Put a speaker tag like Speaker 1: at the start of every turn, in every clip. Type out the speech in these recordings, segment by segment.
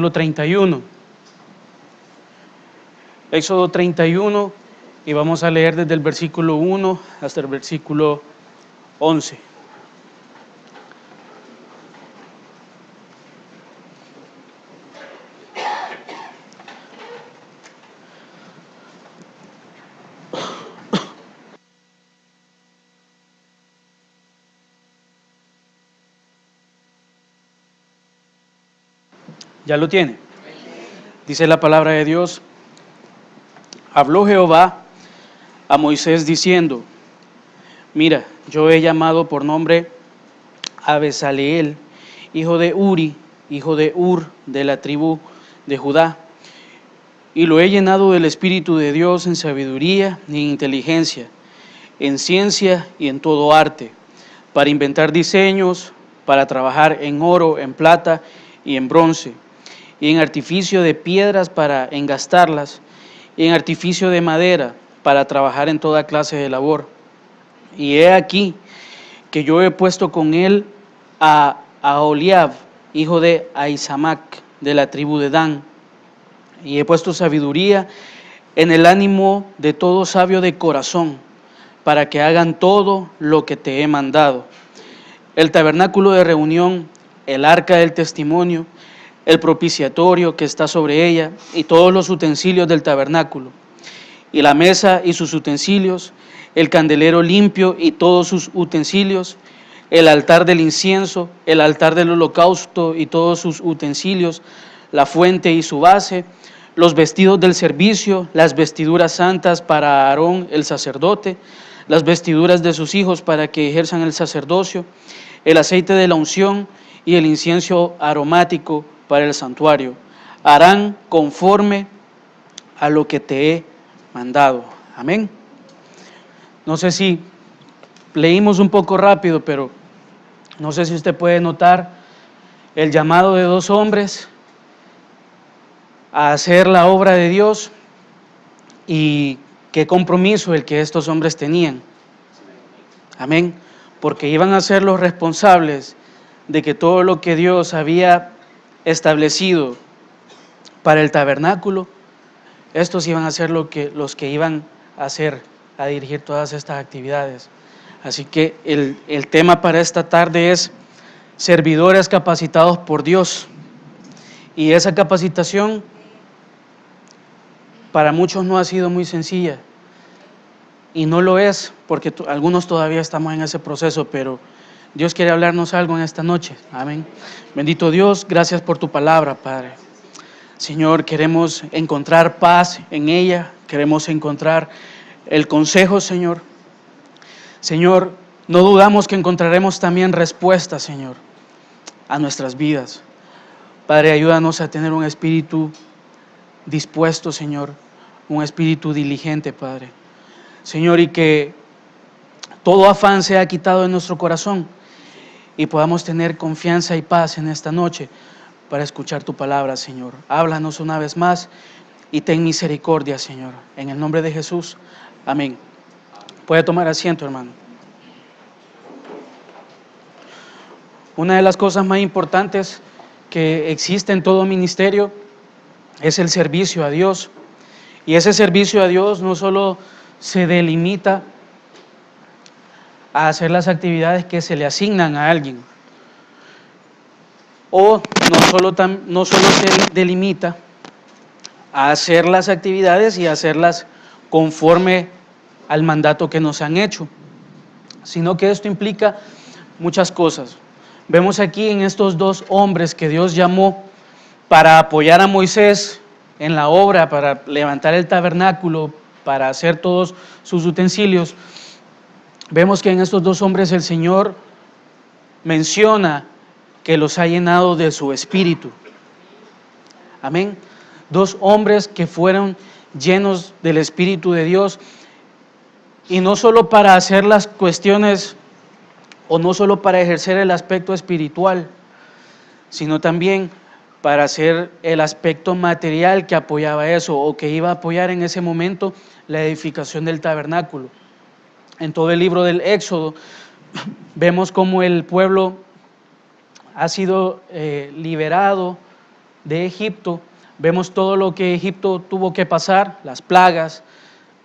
Speaker 1: Éxodo 31. Éxodo 31, y vamos a leer desde el versículo 1 hasta el versículo 11. ¿Ya lo tiene? Dice la palabra de Dios: habló Jehová a Moisés diciendo: mira, yo he llamado por nombre a Bezaleel, hijo de Uri, hijo de Ur, de la tribu de Judá, y lo he llenado del Espíritu de Dios en sabiduría y en inteligencia, en ciencia y en todo arte, para inventar diseños, para trabajar en oro, en plata y en bronce, y en artificio de piedras para engastarlas, y en artificio de madera para trabajar en toda clase de labor. Y he aquí que yo he puesto con él a Aholiab, hijo de Ahisamac, de la tribu de Dan, y he puesto sabiduría en el ánimo de todo sabio de corazón, para que hagan todo lo que te he mandado: el tabernáculo de reunión, el arca del testimonio, el propiciatorio que está sobre ella, y todos los utensilios del tabernáculo, y la mesa y sus utensilios, el candelero limpio y todos sus utensilios, el altar del incienso, el altar del holocausto y todos sus utensilios, la fuente y su base, los vestidos del servicio, las vestiduras santas para Aarón el sacerdote, las vestiduras de sus hijos para que ejerzan el sacerdocio, el aceite de la unción y el incienso aromático para el santuario. Harán conforme a lo que te he mandado. Amén. No sé si leímos un poco rápido, pero no sé si usted puede notar el llamado de dos hombres a hacer la obra de Dios, y qué compromiso el que estos hombres tenían. Amén. Porque iban a ser los responsables de que todo lo que Dios había establecido para el tabernáculo, estos iban a ser los que iban a hacer, a dirigir todas estas actividades. Así que el tema para esta tarde es servidores capacitados por Dios. Y esa capacitación para muchos no ha sido muy sencilla, y no lo es porque algunos todavía estamos en ese proceso, pero Dios quiere hablarnos algo en esta noche. Amén. Bendito Dios, gracias por tu palabra, Padre. Señor, queremos encontrar paz en ella, queremos encontrar el consejo, Señor. Señor, no dudamos que encontraremos también respuestas, Señor, a nuestras vidas. Padre, ayúdanos a tener un espíritu dispuesto, Señor, un espíritu diligente, Padre. Señor, y que todo afán sea quitado de nuestro corazón y podamos tener confianza y paz en esta noche para escuchar tu palabra, Señor. Háblanos una vez más y ten misericordia, Señor. En el nombre de Jesús, amén. Puede tomar asiento, hermano. Una de las cosas más importantes que existe en todo ministerio es el servicio a Dios. Y ese servicio a Dios no solo se delimita a hacer las actividades que se le asignan a alguien, o no solo se delimita a hacer las actividades y hacerlas conforme al mandato que nos han hecho, sino que esto implica muchas cosas. Vemos aquí en estos dos hombres que Dios llamó para apoyar a Moisés en la obra, para levantar el tabernáculo, para hacer todos sus utensilios. Vemos que en estos dos hombres el Señor menciona que los ha llenado de su espíritu. Amén. Dos hombres que fueron llenos del Espíritu de Dios, y no solo para hacer las cuestiones, o no solo para ejercer el aspecto espiritual, sino también para hacer el aspecto material que apoyaba eso, o que iba a apoyar en ese momento la edificación del tabernáculo. En todo el libro del Éxodo vemos cómo el pueblo ha sido liberado de Egipto, vemos todo lo que Egipto tuvo que pasar, las plagas,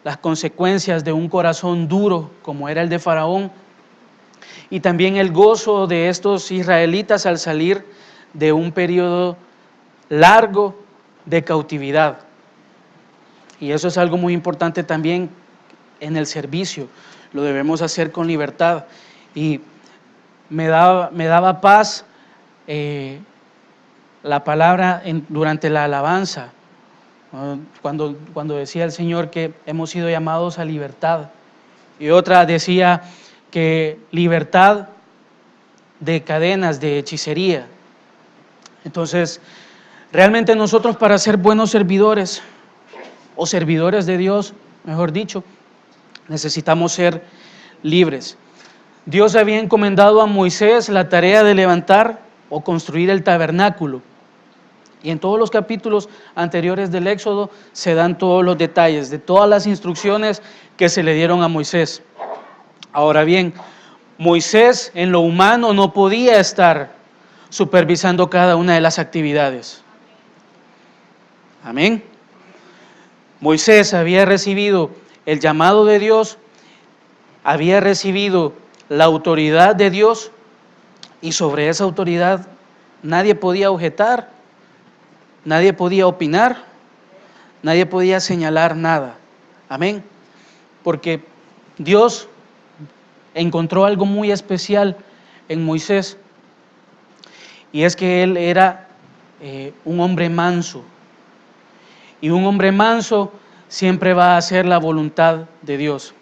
Speaker 1: las consecuencias de un corazón duro como era el de Faraón, y también el gozo de estos israelitas al salir de un periodo largo de cautividad. Y eso es algo muy importante también en el servicio, lo debemos hacer con libertad. Y me daba paz la palabra durante la alabanza, cuando decía el Señor que hemos sido llamados a libertad, y otra decía que libertad de cadenas, de hechicería. Entonces, realmente nosotros, para ser buenos servidores o servidores de Dios, mejor dicho, necesitamos ser libres. Dios había encomendado a Moisés la tarea de levantar o construir el tabernáculo. Y en todos los capítulos anteriores del Éxodo se dan todos los detalles de todas las instrucciones que se le dieron a Moisés. Ahora bien, Moisés en lo humano no podía estar supervisando cada una de las actividades. Amén. Moisés había recibido el llamado de Dios, había recibido la autoridad de Dios, y sobre esa autoridad nadie podía objetar, nadie podía opinar, nadie podía señalar nada. Amén. Porque Dios encontró algo muy especial en Moisés, y es que él era un hombre manso, y un hombre manso siempre va a hacer la voluntad de Dios,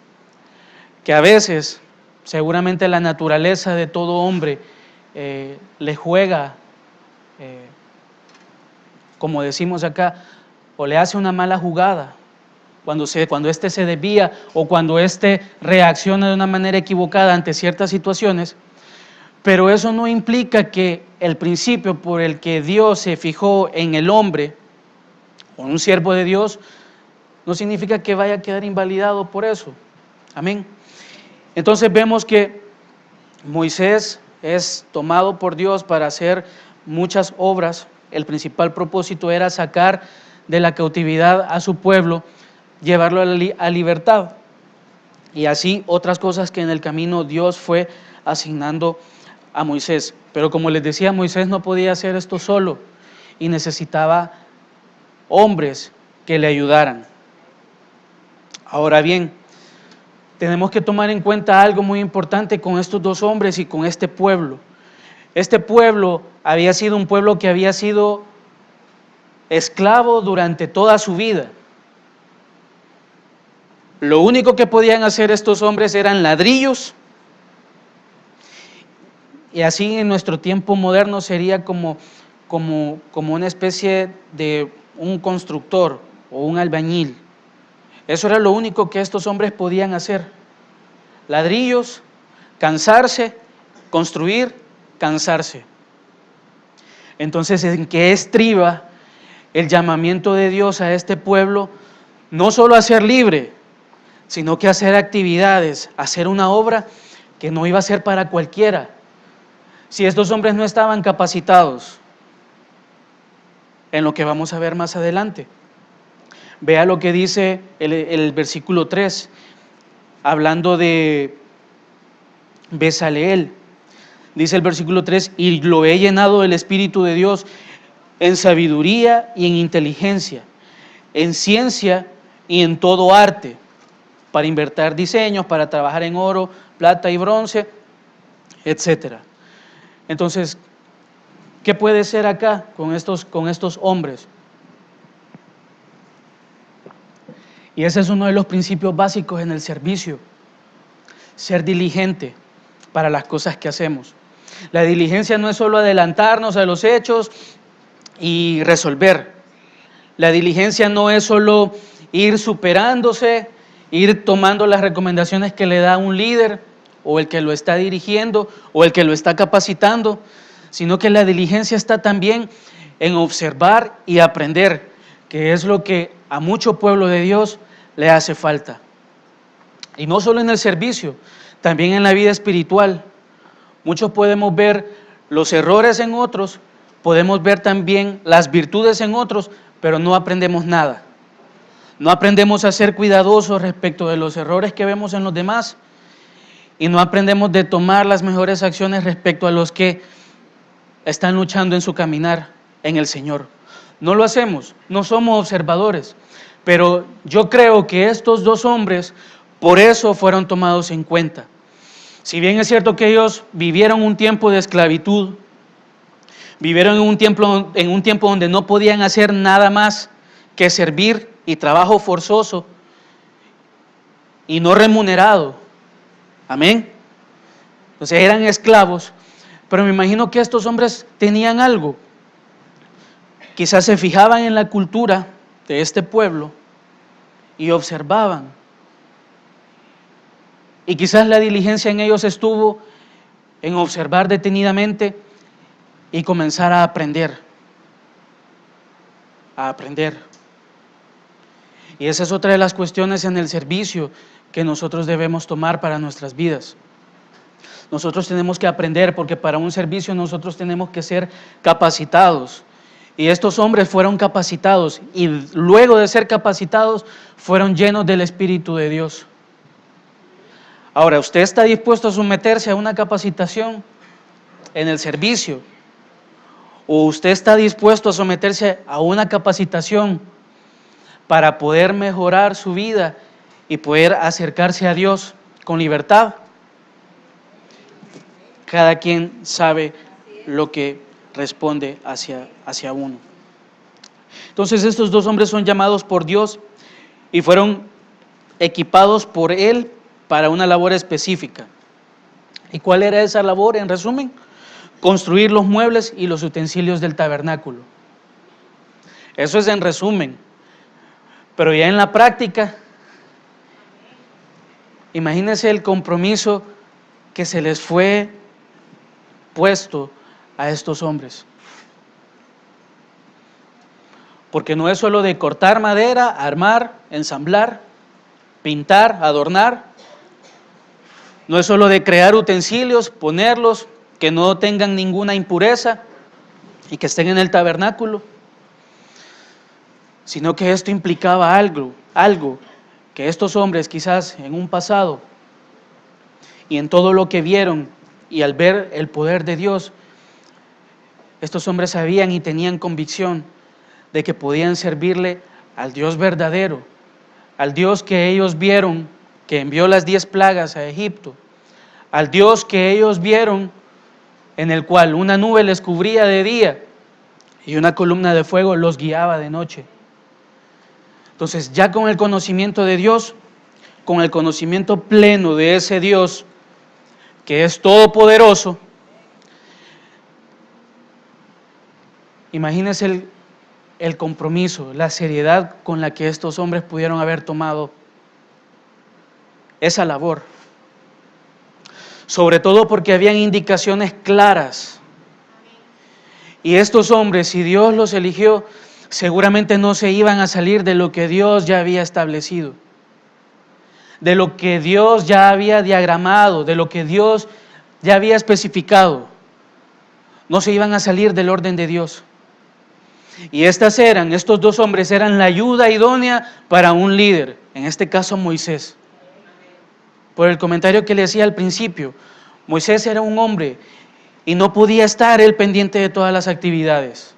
Speaker 1: que a veces seguramente la naturaleza de todo hombre le juega, como decimos acá, o le hace una mala jugada cuando éste se desvía o cuando éste reacciona de una manera equivocada ante ciertas situaciones. Pero eso no implica que el principio por el que Dios se fijó en el hombre o en un siervo de Dios no significa que vaya a quedar invalidado por eso. Amén. Entonces vemos que Moisés es tomado por Dios para hacer muchas obras. El principal propósito era sacar de la cautividad a su pueblo, llevarlo a libertad, y así otras cosas que en el camino Dios fue asignando a Moisés. Pero como les decía, Moisés no podía hacer esto solo y necesitaba hombres que le ayudaran. Ahora bien, tenemos que tomar en cuenta algo muy importante con estos dos hombres y con este pueblo. Este pueblo había sido un pueblo que había sido esclavo durante toda su vida. Lo único que podían hacer estos hombres eran ladrillos, y así en nuestro tiempo moderno sería como una especie de un constructor o un albañil. Eso era lo único que estos hombres podían hacer: ladrillos, cansarse, construir, cansarse. Entonces, ¿en qué estriba el llamamiento de Dios a este pueblo? No solo a ser libre, sino que hacer actividades, hacer una obra que no iba a ser para cualquiera. Si estos hombres no estaban capacitados, en lo que vamos a ver más adelante. Vea lo que dice el versículo 3, hablando de Bezaleel. Dice el versículo 3: y lo he llenado del Espíritu de Dios en sabiduría y en inteligencia, en ciencia y en todo arte, para inventar diseños, para trabajar en oro, plata y bronce, etc. Entonces, ¿qué puede ser acá con estos hombres? Y ese es uno de los principios básicos en el servicio: ser diligente para las cosas que hacemos. La diligencia no es solo adelantarnos a los hechos y resolver. La diligencia no es solo ir superándose, ir tomando las recomendaciones que le da un líder o el que lo está dirigiendo o el que lo está capacitando, sino que la diligencia está también en observar y aprender, que es lo que a mucho pueblo de Dios le hace falta. Y no solo en el servicio, también en la vida espiritual. Muchos podemos ver los errores en otros, podemos ver también las virtudes en otros, pero no aprendemos nada. No aprendemos a ser cuidadosos respecto de los errores que vemos en los demás y no aprendemos de tomar las mejores acciones respecto a los que están luchando en su caminar en el Señor. No lo hacemos, no somos observadores, pero yo creo que estos dos hombres por eso fueron tomados en cuenta. Si bien es cierto que ellos vivieron un tiempo de esclavitud, vivieron en un tiempo donde no podían hacer nada más que servir y trabajo forzoso y no remunerado. Amén. Entonces eran esclavos, pero me imagino que estos hombres tenían algo. Quizás se fijaban en la cultura de este pueblo y observaban. Y quizás la diligencia en ellos estuvo en observar detenidamente y comenzar a aprender. A aprender. Y esa es otra de las cuestiones en el servicio que nosotros debemos tomar para nuestras vidas. Nosotros tenemos que aprender porque para un servicio nosotros tenemos que ser capacitados. Y estos hombres fueron capacitados y luego de ser capacitados fueron llenos del Espíritu de Dios. Ahora, ¿usted está dispuesto a someterse a una capacitación en el servicio? ¿O usted está dispuesto a someterse a una capacitación para poder mejorar su vida y poder acercarse a Dios con libertad? Cada quien sabe lo que responde hacia uno. Entonces estos dos hombres son llamados por Dios y fueron equipados por Él para una labor específica. ¿Y cuál era esa labor? En resumen, construir los muebles y los utensilios del tabernáculo. Eso es en resumen. Pero ya en la práctica, imagínense el compromiso que se les fue puesto a estos hombres. Porque no es solo de cortar madera, armar, ensamblar, pintar, adornar. No es solo de crear utensilios, ponerlos, que no tengan ninguna impureza y que estén en el tabernáculo. Sino que esto implicaba algo que estos hombres quizás en un pasado y en todo lo que vieron y al ver el poder de Dios, estos hombres sabían y tenían convicción de que podían servirle al Dios verdadero, al Dios que ellos vieron que envió las 10 plagas a Egipto, al Dios que ellos vieron en el cual una nube les cubría de día y una columna de fuego los guiaba de noche. Entonces, ya con el conocimiento de Dios, con el conocimiento pleno de ese Dios que es todopoderoso, imagínense el compromiso, la seriedad con la que estos hombres pudieron haber tomado esa labor. Sobre todo porque habían indicaciones claras. Y estos hombres, si Dios los eligió, seguramente no se iban a salir de lo que Dios ya había establecido, de lo que Dios ya había diagramado, de lo que Dios ya había especificado. No se iban a salir del orden de Dios. Y estos dos hombres eran la ayuda idónea para un líder, en este caso Moisés. Por el comentario que le hacía al principio, Moisés era un hombre y no podía estar él pendiente de todas las actividades.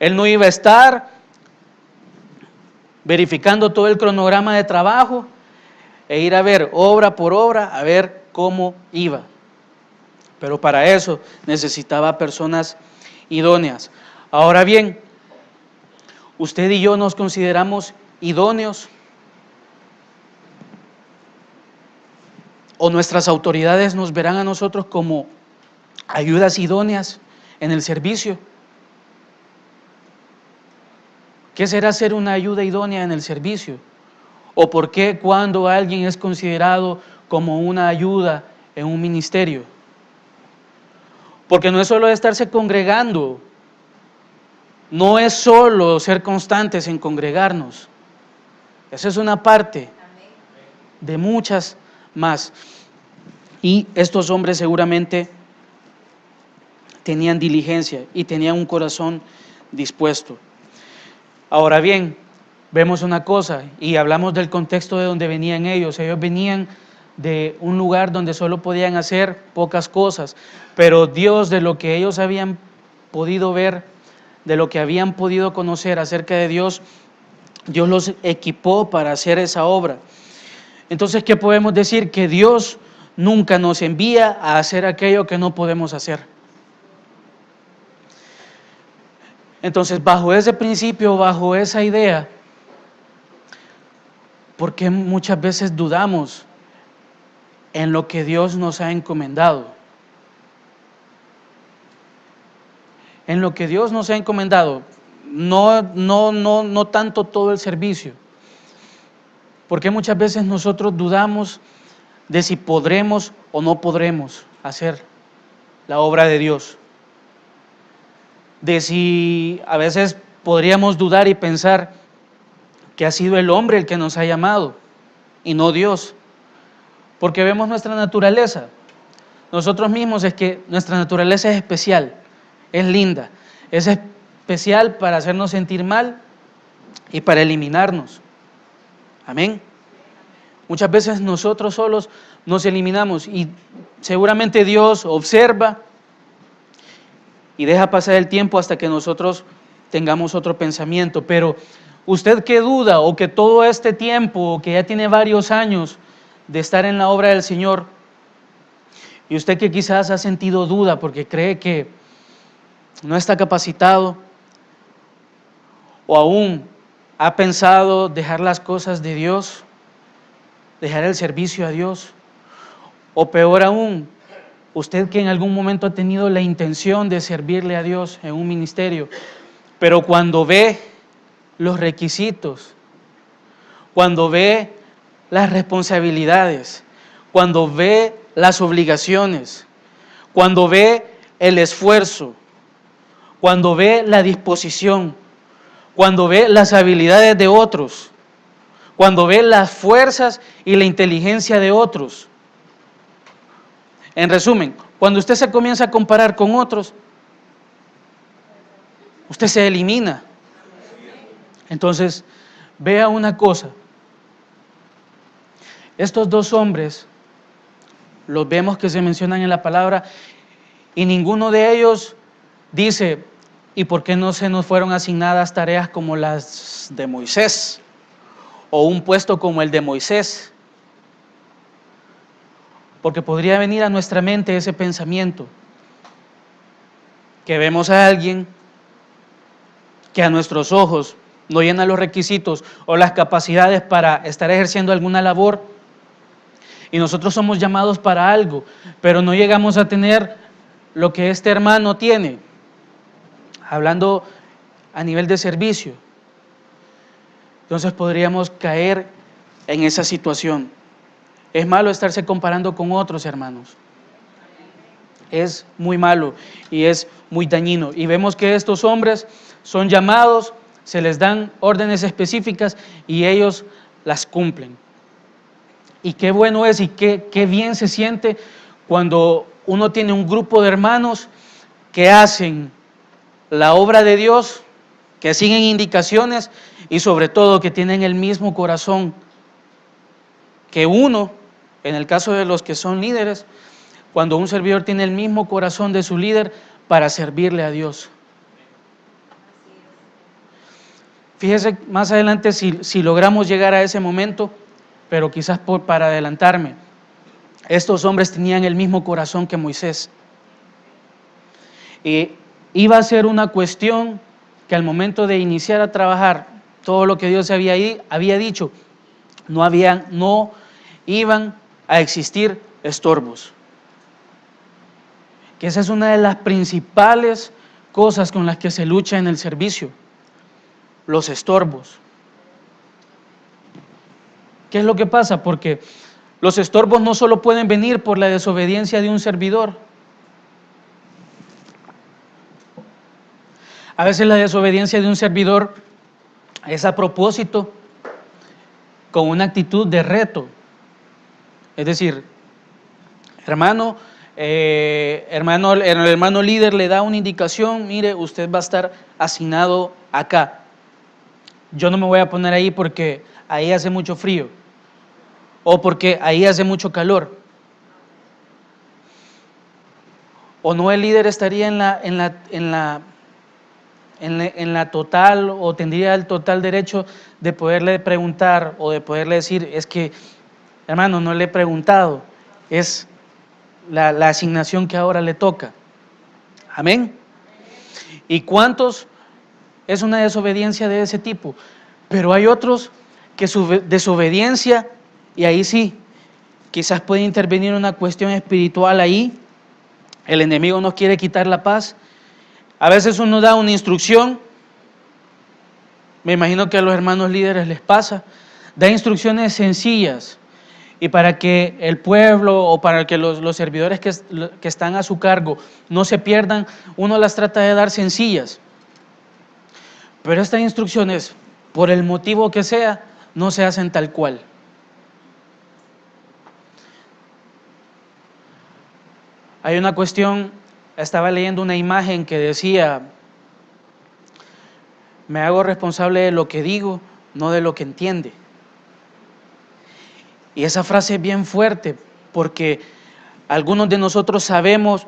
Speaker 1: Él no iba a estar verificando todo el cronograma de trabajo e ir a ver obra por obra, a ver cómo iba. Pero para eso necesitaba personas idóneas. Ahora bien, usted y yo nos consideramos idóneos, o nuestras autoridades nos verán a nosotros como ayudas idóneas en el servicio. ¿Qué será ser una ayuda idónea en el servicio? ¿O por qué cuando alguien es considerado como una ayuda en un ministerio? Porque no es solo estarse congregando, no es solo ser constantes en congregarnos. Esa es una parte de muchas más. Y estos hombres seguramente tenían diligencia y tenían un corazón dispuesto. Ahora bien, vemos una cosa y hablamos del contexto de donde venían ellos. Ellos venían de un lugar donde solo podían hacer pocas cosas, pero Dios, de lo que ellos habían podido ver, de lo que habían podido conocer acerca de Dios, Dios los equipó para hacer esa obra. Entonces, ¿qué podemos decir? Que Dios nunca nos envía a hacer aquello que no podemos hacer. Entonces, bajo ese principio, bajo esa idea, ¿por qué muchas veces dudamos en lo que Dios nos ha encomendado? En lo que Dios nos ha encomendado, no tanto todo el servicio. Porque muchas veces nosotros dudamos de si podremos o no podremos hacer la obra de Dios. De si a veces podríamos dudar y pensar que ha sido el hombre el que nos ha llamado y no Dios. Porque vemos nuestra naturaleza. Nosotros mismos, es que nuestra naturaleza es especial, es linda, es especial para hacernos sentir mal y para eliminarnos. Amén. Muchas veces nosotros solos nos eliminamos y seguramente Dios observa y deja pasar el tiempo hasta que nosotros tengamos otro pensamiento. Pero usted que duda o que todo este tiempo, o que ya tiene varios años de estar en la obra del Señor, y usted que quizás ha sentido duda porque cree que no está capacitado, o aún ha pensado dejar las cosas de Dios, dejar el servicio a Dios, o peor aún, usted que en algún momento ha tenido la intención de servirle a Dios en un ministerio, pero cuando ve los requisitos, cuando ve las responsabilidades, cuando ve las obligaciones, cuando ve el esfuerzo, cuando ve la disposición, cuando ve las habilidades de otros, cuando ve las fuerzas y la inteligencia de otros. En resumen, cuando usted se comienza a comparar con otros, usted se elimina. Entonces, vea una cosa. Estos dos hombres, los vemos que se mencionan en la palabra, y ninguno de ellos dice, ¿y por qué no se nos fueron asignadas tareas como las de Moisés? O un puesto como el de Moisés. Porque podría venir a nuestra mente ese pensamiento, que vemos a alguien que a nuestros ojos no llena los requisitos o las capacidades para estar ejerciendo alguna labor, y nosotros somos llamados para algo, pero no llegamos a tener lo que este hermano tiene, hablando a nivel de servicio. Entonces podríamos caer en esa situación. Es malo estarse comparando con otros hermanos. Es muy malo y es muy dañino. Y vemos que estos hombres son llamados, se les dan órdenes específicas y ellos las cumplen. Y qué bueno es y qué bien se siente cuando uno tiene un grupo de hermanos que hacen la obra de Dios, que siguen indicaciones y sobre todo que tienen el mismo corazón que uno. En el caso de los que son líderes, cuando un servidor tiene el mismo corazón de su líder para servirle a Dios. Fíjese más adelante si logramos llegar a ese momento, pero quizás para adelantarme, estos hombres tenían el mismo corazón que Moisés. Y iba a ser una cuestión que al momento de iniciar a trabajar todo lo que Dios había dicho, no iban a existir estorbos. Que esa es una de las principales cosas con las que se lucha en el servicio, los estorbos. ¿Qué es lo que pasa? Porque los estorbos no solo pueden venir por la desobediencia de un servidor. A veces la desobediencia de un servidor es a propósito, con una actitud de reto. Es decir, hermano, el hermano líder le da una indicación, mire, usted va a estar asignado acá. Yo no me voy a poner ahí porque ahí hace mucho frío o porque ahí hace mucho calor. O no, el líder estaría en la total, o tendría el total derecho de poderle preguntar o de poderle decir, es que, hermano, no le he preguntado, es la asignación que ahora le toca. Amén. ¿Y cuántos es una desobediencia de ese tipo? Pero hay otros que su desobediencia, y ahí sí, quizás puede intervenir una cuestión espiritual ahí, el enemigo nos quiere quitar la paz. A veces uno da una instrucción, me imagino que a los hermanos líderes les pasa, da instrucciones sencillas, y para que el pueblo o para que los servidores que están a su cargo no se pierdan, uno las trata de dar sencillas. Pero estas instrucciones, por el motivo que sea, no se hacen tal cual. Hay una cuestión, estaba leyendo una imagen que decía, me hago responsable de lo que digo, no de lo que entiende. Y esa frase es bien fuerte, porque algunos de nosotros sabemos,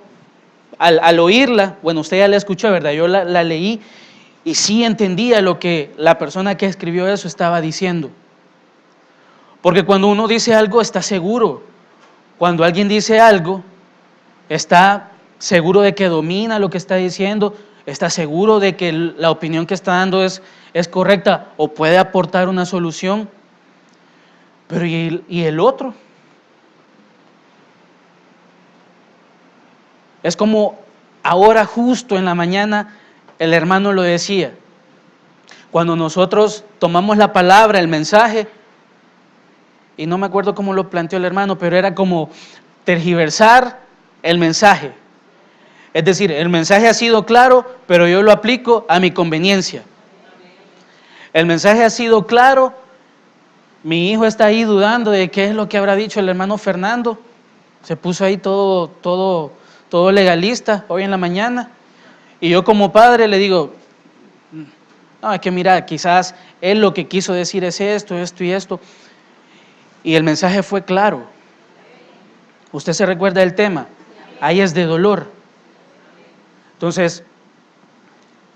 Speaker 1: al oírla, bueno, usted ya la escuchó, ¿verdad? Yo la leí y sí entendía lo que la persona que escribió eso estaba diciendo. Porque cuando uno dice algo está seguro. Cuando alguien dice algo, está seguro de que domina lo que está diciendo, está seguro de que la opinión que está dando es correcta o puede aportar una solución. Pero ¿y el otro? Es como ahora justo en la mañana el hermano lo decía. Cuando nosotros tomamos la palabra, el mensaje, y no me acuerdo cómo lo planteó el hermano, pero era como tergiversar el mensaje. Es decir, el mensaje ha sido claro, pero yo lo aplico a mi conveniencia. El mensaje ha sido claro, mi hijo está ahí dudando de qué es lo que habrá dicho el hermano Fernando. Se puso ahí todo legalista hoy en la mañana. Y yo como padre le digo, no, es que mira, quizás él lo que quiso decir es esto y esto. Y el mensaje fue claro. Usted se recuerda del tema. Ahí es de dolor. Entonces,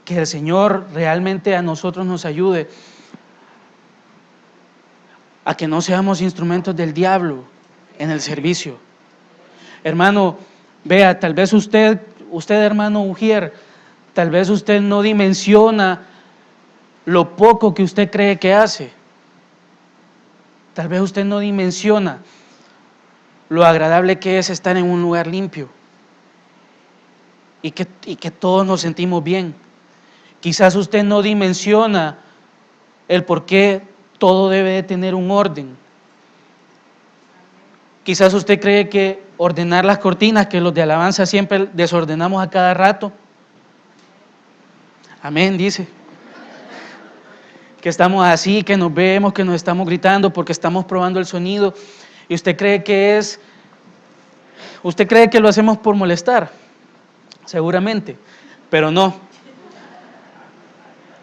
Speaker 1: que el Señor realmente a nosotros nos ayude a que no seamos instrumentos del diablo en el servicio. Hermano, vea, tal vez usted hermano Ujier, tal vez usted no dimensiona lo poco que usted cree que hace. Tal vez usted no dimensiona lo agradable que es estar en un lugar limpio y que todos nos sentimos bien. Quizás usted no dimensiona el por qué todo debe de tener un orden. Quizás usted cree que ordenar las cortinas, que los de alabanza siempre desordenamos a cada rato. Amén, dice. Que estamos así, que nos vemos, que nos estamos gritando porque estamos probando el sonido. Y usted cree que lo hacemos por molestar, seguramente, pero no.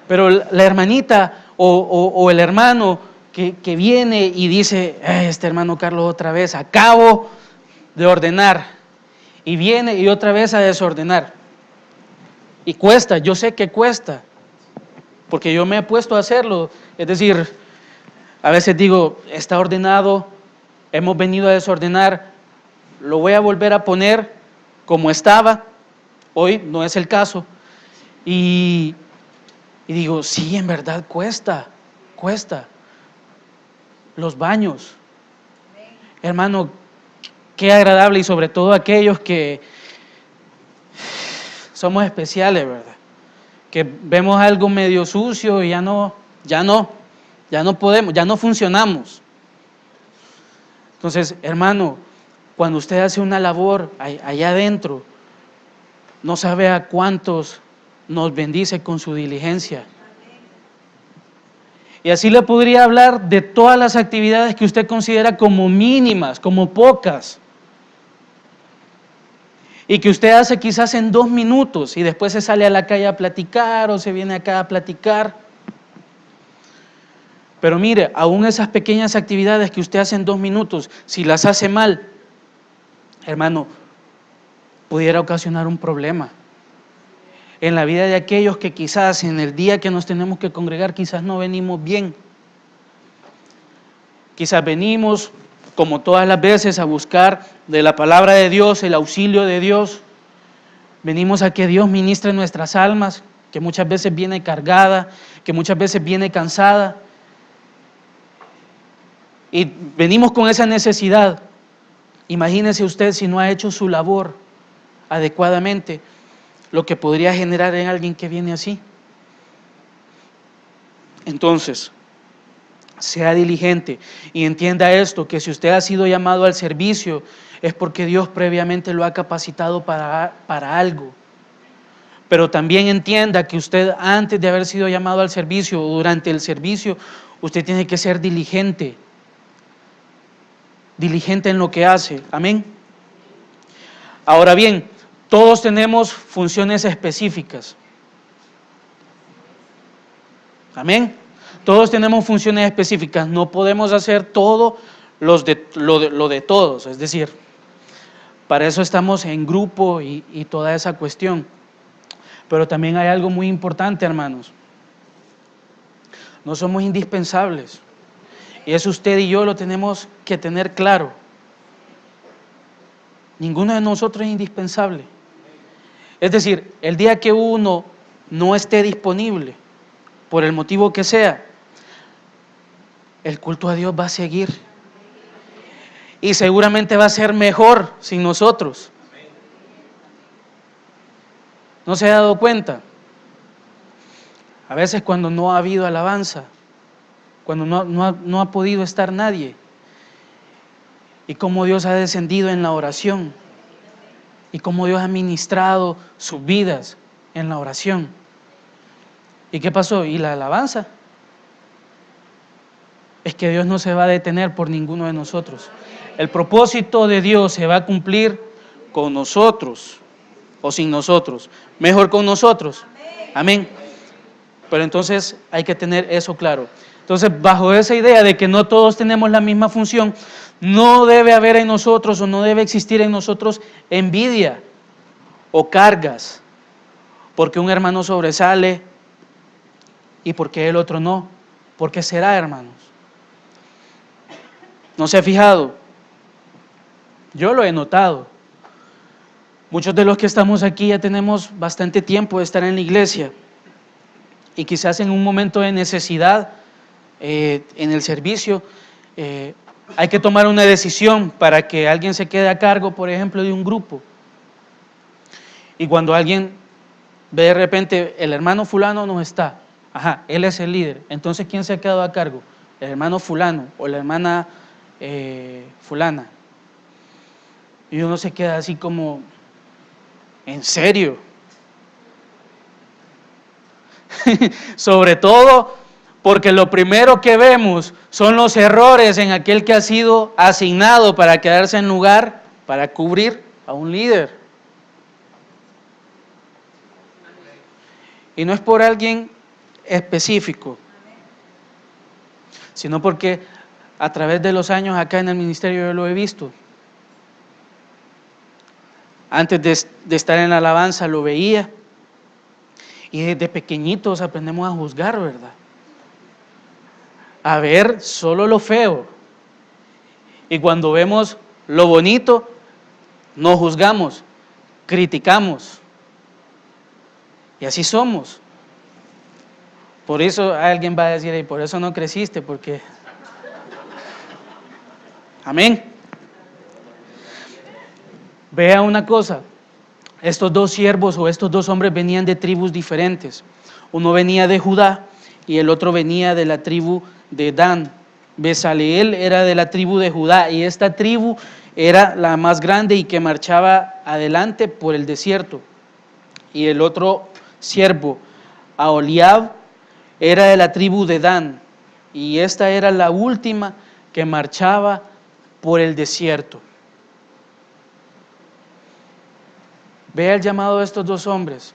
Speaker 1: Pero la hermanita o el hermano que viene y dice, este hermano Carlos otra vez, acabo de ordenar, y viene y otra vez a desordenar. Y cuesta, yo sé que cuesta, porque yo me he puesto a hacerlo. Es decir, a veces digo, está ordenado, hemos venido a desordenar, lo voy a volver a poner como estaba, hoy no es el caso. Y digo, sí, en verdad cuesta. Los baños. Hermano, qué agradable, y sobre todo aquellos que somos especiales, ¿verdad? Que vemos algo medio sucio y ya no podemos, ya no funcionamos. Entonces, hermano, cuando usted hace una labor allá adentro, no sabe a cuántos nos bendice con su diligencia. Y así le podría hablar de todas las actividades que usted considera como mínimas, como pocas. y que usted hace quizás en 2 minutos y después se sale a la calle a platicar o se viene acá a platicar. Pero mire, aún esas pequeñas actividades que usted hace en 2 minutos, si las hace mal, hermano, pudiera ocasionar un problema en la vida de aquellos que quizás en el día que nos tenemos que congregar, quizás no venimos bien. Quizás venimos, como todas las veces, a buscar de la palabra de Dios, el auxilio de Dios. Venimos a que Dios ministre nuestras almas, que muchas veces viene cargada, que muchas veces viene cansada. Y venimos con esa necesidad. Imagínese usted si no ha hecho su labor adecuadamente, lo que podría generar en alguien que viene así. Entonces, sea diligente y entienda esto, que si usted ha sido llamado al servicio, es porque Dios previamente lo ha capacitado para algo. Pero también entienda que usted, antes de haber sido llamado al servicio o durante el servicio, usted tiene que ser diligente. Diligente en lo que hace. Amén. Ahora bien, todos tenemos funciones específicas. Amén. Todos tenemos funciones específicas. No podemos hacer todo lo de todos. Es decir, para eso estamos en grupo y toda esa cuestión. Pero también hay algo muy importante, hermanos. No somos indispensables. Y eso usted y yo lo tenemos que tener claro. Ninguno de nosotros es indispensable. Es decir, el día que uno no esté disponible, por el motivo que sea, el culto a Dios va a seguir. Y seguramente va a ser mejor sin nosotros. ¿No se ha dado cuenta? A veces cuando no ha habido alabanza, cuando no ha podido estar nadie, y cómo Dios ha descendido en la oración, y cómo Dios ha ministrado sus vidas en la oración. ¿Y qué pasó? ¿Y la alabanza? Es que Dios no se va a detener por ninguno de nosotros. El propósito de Dios se va a cumplir con nosotros o sin nosotros. Mejor con nosotros. Amén. Pero entonces hay que tener eso claro. Entonces, bajo esa idea de que no todos tenemos la misma función, no debe haber en nosotros o no debe existir en nosotros envidia o cargas, porque un hermano sobresale y porque el otro no. ¿Por qué será, hermanos? ¿No se ha fijado? Yo lo he notado. Muchos de los que estamos aquí ya tenemos bastante tiempo de estar en la iglesia y quizás en un momento de necesidad en el servicio hay que tomar una decisión para que alguien se quede a cargo, por ejemplo, de un grupo. Y cuando alguien ve de repente, el hermano fulano no está, él es el líder, entonces ¿quién se ha quedado a cargo? El hermano fulano o la hermana fulana. Y uno se queda así como, ¿en serio? Sobre todo porque lo primero que vemos son los errores en aquel que ha sido asignado para quedarse en lugar, para cubrir a un líder. Y no es por alguien específico, sino porque a través de los años acá en el ministerio yo lo he visto. Antes de estar en la alabanza lo veía. Y desde pequeñitos aprendemos a juzgar, ¿verdad? A ver solo lo feo. Y cuando vemos lo bonito, no juzgamos, criticamos. Y así somos. Por eso alguien va a decir, y por eso no creciste, porque... Amén. Vea una cosa, estos dos siervos o estos dos hombres venían de tribus diferentes. Uno venía de Judá y el otro venía de la tribu de Dan. Bezaleel era de la tribu de Judá y esta tribu era la más grande y que marchaba adelante por el desierto. Y el otro siervo, Aholiab, era de la tribu de Dan y esta era la última que marchaba por el desierto. Vea el llamado de estos dos hombres,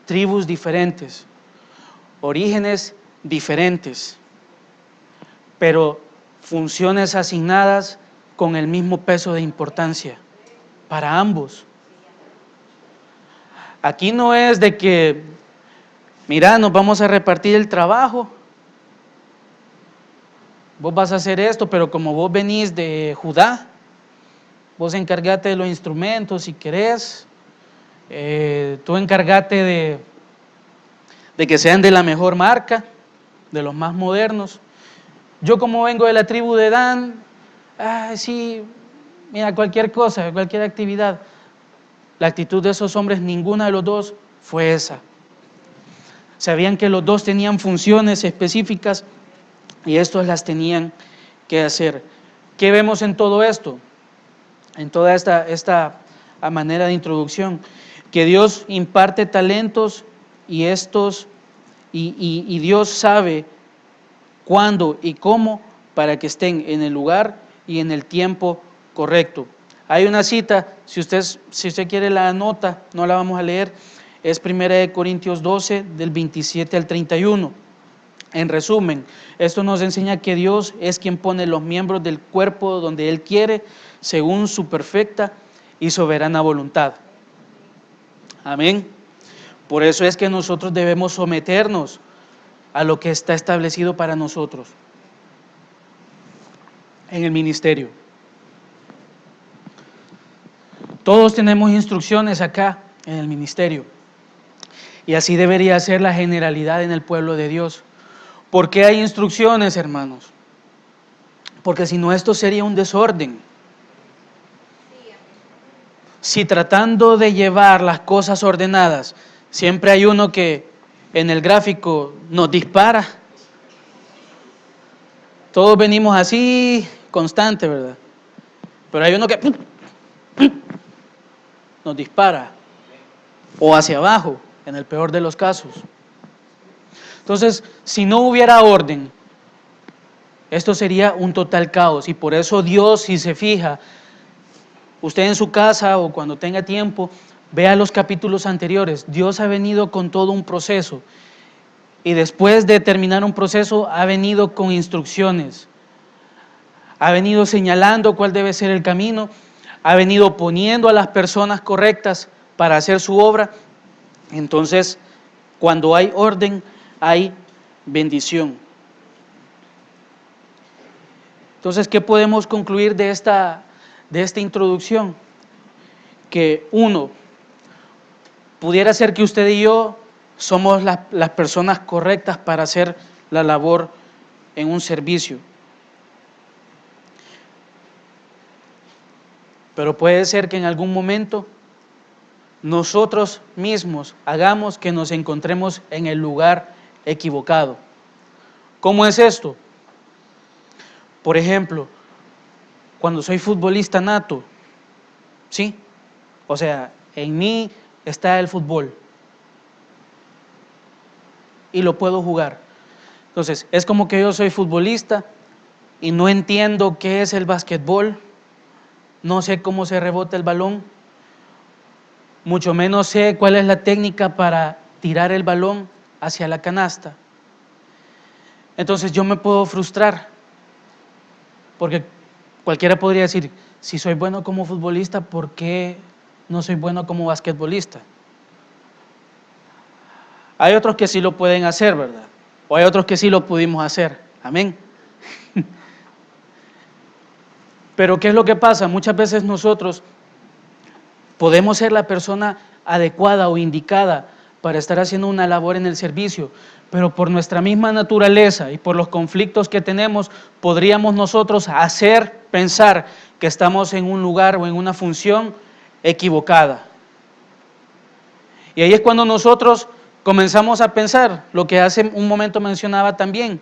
Speaker 1: tribus diferentes, orígenes diferentes, pero funciones asignadas con el mismo peso de importancia para ambos. Aquí no es de que, mira, nos vamos a repartir el trabajo, vos vas a hacer esto, pero como vos venís de Judá, vos encargate de los instrumentos si querés, tú encargate de que sean de la mejor marca, de los más modernos. Yo como vengo de la tribu de Dan, sí, mira, cualquier cosa, cualquier actividad. La actitud de esos hombres, ninguna de los dos fue esa. Sabían que los dos tenían funciones específicas y estos las tenían que hacer. ¿Qué vemos en todo esto? En toda esta manera de introducción, que Dios imparte talentos y Dios sabe cuándo y cómo para que estén en el lugar y en el tiempo correcto. Hay una cita, si usted quiere la anota, no la vamos a leer, es 1 Corintios 12, del 27 al 31. En resumen, esto nos enseña que Dios es quien pone los miembros del cuerpo donde Él quiere, según su perfecta y soberana voluntad. Amén. Por eso es que nosotros debemos someternos a lo que está establecido para nosotros en el ministerio. Todos tenemos instrucciones acá en el ministerio y así debería ser la generalidad en el pueblo de Dios. ¿Por qué hay instrucciones, hermanos? Porque si no, esto sería un desorden. Si tratando de llevar las cosas ordenadas, siempre hay uno que en el gráfico nos dispara. Todos venimos así, constante, ¿verdad? Pero hay uno que nos dispara, o hacia abajo, en el peor de los casos. Entonces, si no hubiera orden, esto sería un total caos, y por eso Dios, si se fija, usted en su casa o cuando tenga tiempo, vea los capítulos anteriores. Dios ha venido con todo un proceso, y después de terminar un proceso, ha venido con instrucciones, ha venido señalando cuál debe ser el camino, ha venido poniendo a las personas correctas para hacer su obra. Entonces, cuando hay orden, hay bendición. Entonces, ¿qué podemos concluir de esta introducción? Que uno, pudiera ser que usted y yo somos las personas correctas para hacer la labor en un servicio. Pero puede ser que en algún momento nosotros mismos hagamos que nos encontremos en el lugar equivocado. ¿Cómo es esto? Por ejemplo, cuando soy futbolista nato, ¿sí? O sea, en mí está el fútbol y lo puedo jugar. Entonces, es como que yo soy futbolista y no entiendo qué es el básquetbol, no sé cómo se rebota el balón, mucho menos sé cuál es la técnica para tirar el balón hacia la canasta. Entonces yo me puedo frustrar, porque cualquiera podría decir, si soy bueno como futbolista, ¿por qué no soy bueno como basquetbolista? Hay otros que sí lo pueden hacer, ¿verdad? O hay otros que sí lo pudimos hacer. Amén. Pero ¿qué es lo que pasa? Muchas veces nosotros podemos ser la persona adecuada o indicada para estar haciendo una labor en el servicio, pero por nuestra misma naturaleza y por los conflictos que tenemos, podríamos nosotros pensar que estamos en un lugar o en una función equivocada. Y ahí es cuando nosotros comenzamos a pensar lo que hace un momento mencionaba también,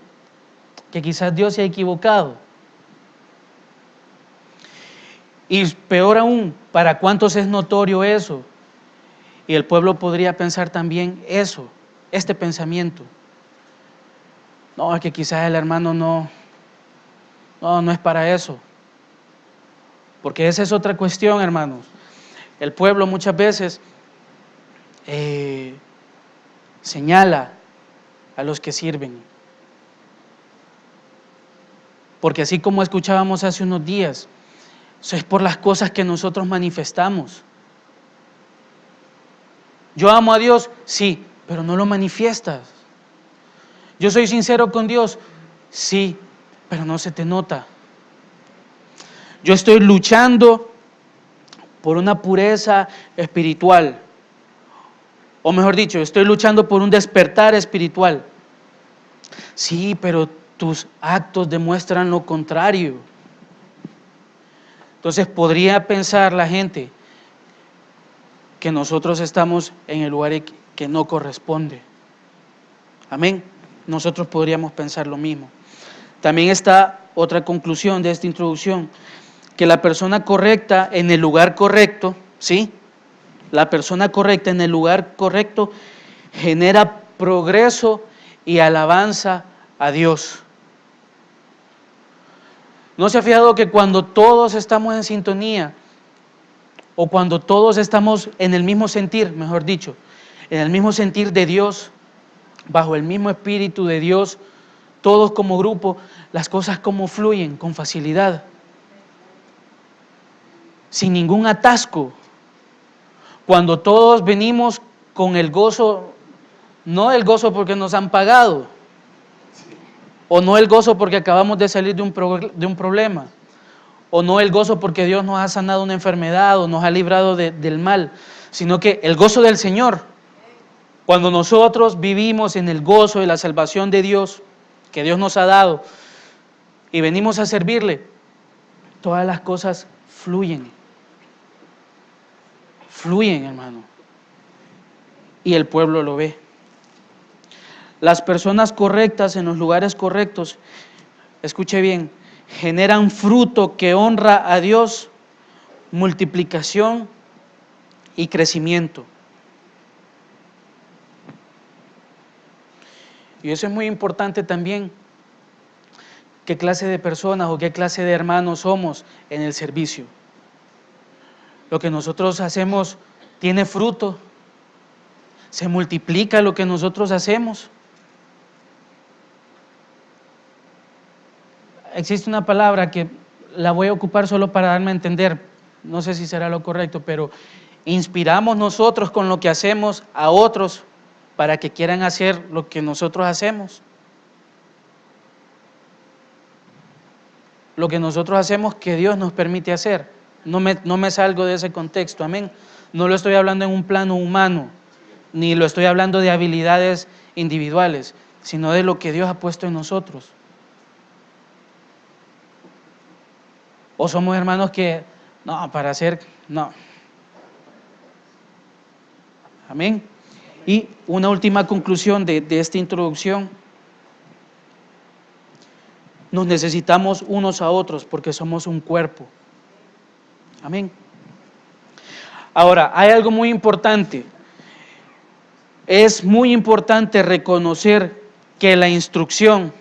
Speaker 1: que quizás Dios se ha equivocado. Y peor aún, ¿para cuántos es notorio eso? Y el pueblo podría pensar también eso, este pensamiento. No, es que quizás el hermano no es para eso. Porque esa es otra cuestión, hermanos. El pueblo muchas veces señala a los que sirven. Porque así como escuchábamos hace unos días, eso es por las cosas que nosotros manifestamos. Yo amo a Dios, sí, pero no lo manifiestas. Yo soy sincero con Dios, sí, pero no se te nota. Yo estoy luchando por una pureza espiritual. O mejor dicho, estoy luchando por un despertar espiritual. Sí, pero tus actos demuestran lo contrario. Entonces podría pensar la gente que nosotros estamos en el lugar que no corresponde. Amén. Nosotros podríamos pensar lo mismo. También está otra conclusión de esta introducción, que la persona correcta en el lugar correcto, ¿sí? La persona correcta en el lugar correcto genera progreso y alabanza a Dios. ¿No se ha fijado que cuando todos estamos en sintonía, o cuando todos estamos en el mismo sentir, mejor dicho, en el mismo sentir de Dios, bajo el mismo espíritu de Dios, todos como grupo, las cosas como fluyen con facilidad, sin ningún atasco? Cuando todos venimos con el gozo, no el gozo porque nos han pagado, o no el gozo porque acabamos de salir de un problema, o no el gozo porque Dios nos ha sanado una enfermedad o nos ha librado del mal, sino que el gozo del Señor. Cuando nosotros vivimos en el gozo de la salvación de Dios, que Dios nos ha dado, y venimos a servirle, todas las cosas fluyen. Fluyen, hermano. Y el pueblo lo ve. Las personas correctas en los lugares correctos, escuche bien, generan fruto que honra a Dios, multiplicación y crecimiento. Y eso es muy importante también, qué clase de personas o qué clase de hermanos somos en el servicio. Lo que nosotros hacemos tiene fruto, se multiplica lo que nosotros hacemos. Existe una palabra que la voy a ocupar solo para darme a entender, no sé si será lo correcto, pero inspiramos nosotros con lo que hacemos a otros para que quieran hacer lo que nosotros hacemos. Lo que nosotros hacemos que Dios nos permite hacer. No me salgo de ese contexto, amén. No lo estoy hablando en un plano humano, ni lo estoy hablando de habilidades individuales, sino de lo que Dios ha puesto en nosotros. O somos hermanos que, no, para hacer, no. Amén. Y una última conclusión de esta introducción. Nos necesitamos unos a otros porque somos un cuerpo. Amén. Ahora, hay algo muy importante. Es muy importante reconocer que la instrucción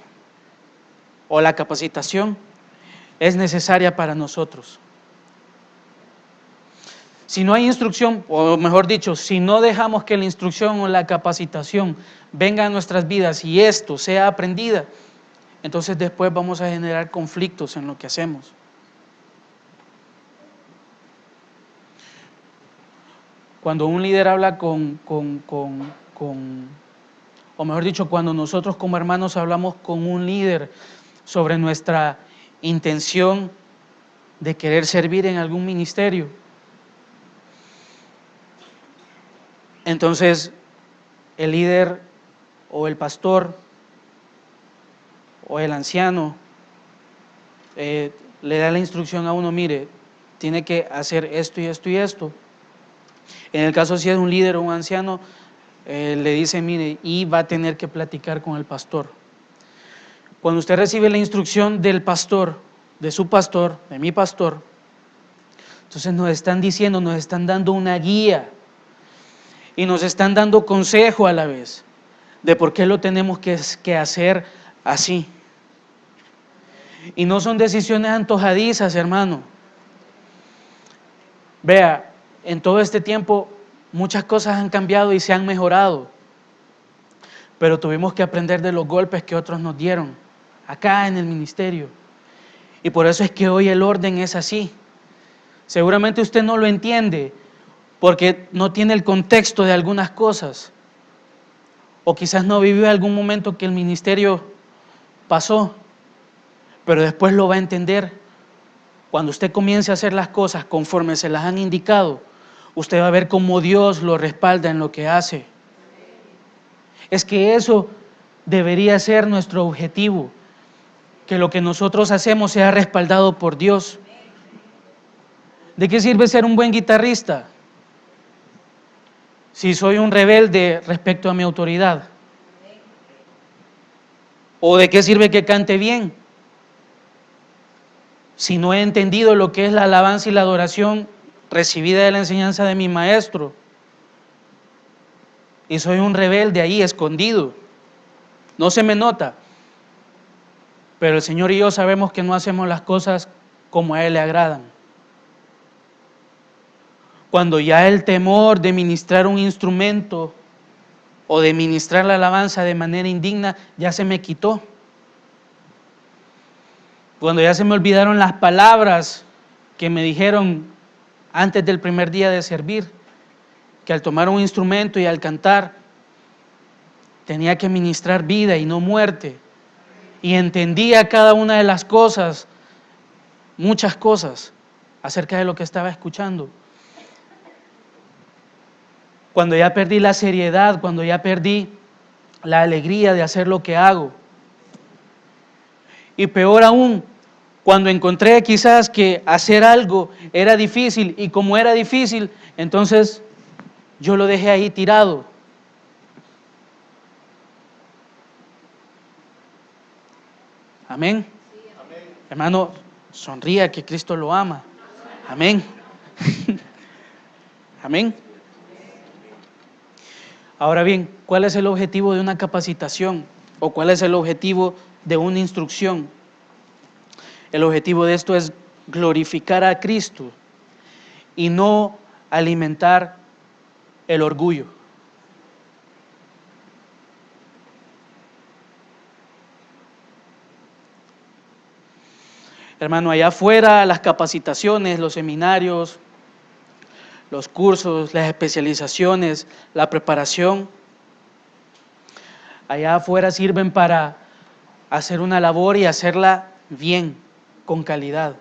Speaker 1: o la capacitación es necesaria para nosotros. Si no hay instrucción, o mejor dicho, si no dejamos que la instrucción o la capacitación venga a nuestras vidas y esto sea aprendida, entonces después vamos a generar conflictos en lo que hacemos. Cuando un líder habla o mejor dicho, cuando nosotros como hermanos hablamos con un líder sobre nuestra intención de querer servir en algún ministerio, entonces el líder o el pastor o el anciano le da la instrucción a uno, mire, tiene que hacer esto y esto y esto. En el caso si es un líder o un anciano, le dice, mire, y va a tener que platicar con el pastor. Cuando usted recibe la instrucción del pastor, de su pastor, de mi pastor, entonces nos están diciendo, nos están dando una guía y nos están dando consejo a la vez de por qué lo tenemos que hacer así. Y no son decisiones antojadizas, hermano. Vea, en todo este tiempo muchas cosas han cambiado y se han mejorado, pero tuvimos que aprender de los golpes que otros nos dieron acá en el ministerio. Y por eso es que hoy el orden es así. Seguramente usted no lo entiende porque no tiene el contexto de algunas cosas, o quizás no vivió algún momento que el ministerio pasó, pero después lo va a entender. Cuando usted comience a hacer las cosas conforme se las han indicado, usted va a ver cómo Dios lo respalda en lo que hace. Es que eso debería ser nuestro objetivo, que lo que nosotros hacemos sea respaldado por Dios. ¿De qué sirve ser un buen guitarrista si soy un rebelde respecto a mi autoridad? ¿O de qué sirve que cante bien si no he entendido lo que es la alabanza y la adoración recibida de la enseñanza de mi maestro? Y soy un rebelde ahí escondido. No se me nota. Pero el Señor y yo sabemos que no hacemos las cosas como a Él le agradan. Cuando ya el temor de ministrar un instrumento o de ministrar la alabanza de manera indigna ya se me quitó. Cuando ya se me olvidaron las palabras que me dijeron antes del primer día de servir, que al tomar un instrumento y al cantar tenía que ministrar vida y no muerte, y entendía cada una de las cosas, muchas cosas acerca de lo que estaba escuchando. Cuando ya perdí la seriedad, cuando ya perdí la alegría de hacer lo que hago, y peor aún, cuando encontré quizás que hacer algo era difícil, y como era difícil, entonces yo lo dejé ahí tirado. Amén. Amén. Hermano, sonría que Cristo lo ama. Amén. Amén. Ahora bien, ¿cuál es el objetivo de una capacitación? ¿O cuál es el objetivo de una instrucción? El objetivo de esto es glorificar a Cristo y no alimentar el orgullo. Hermano, allá afuera las capacitaciones, los seminarios, los cursos, las especializaciones, la preparación, allá afuera sirven para hacer una labor y hacerla bien, con calidad.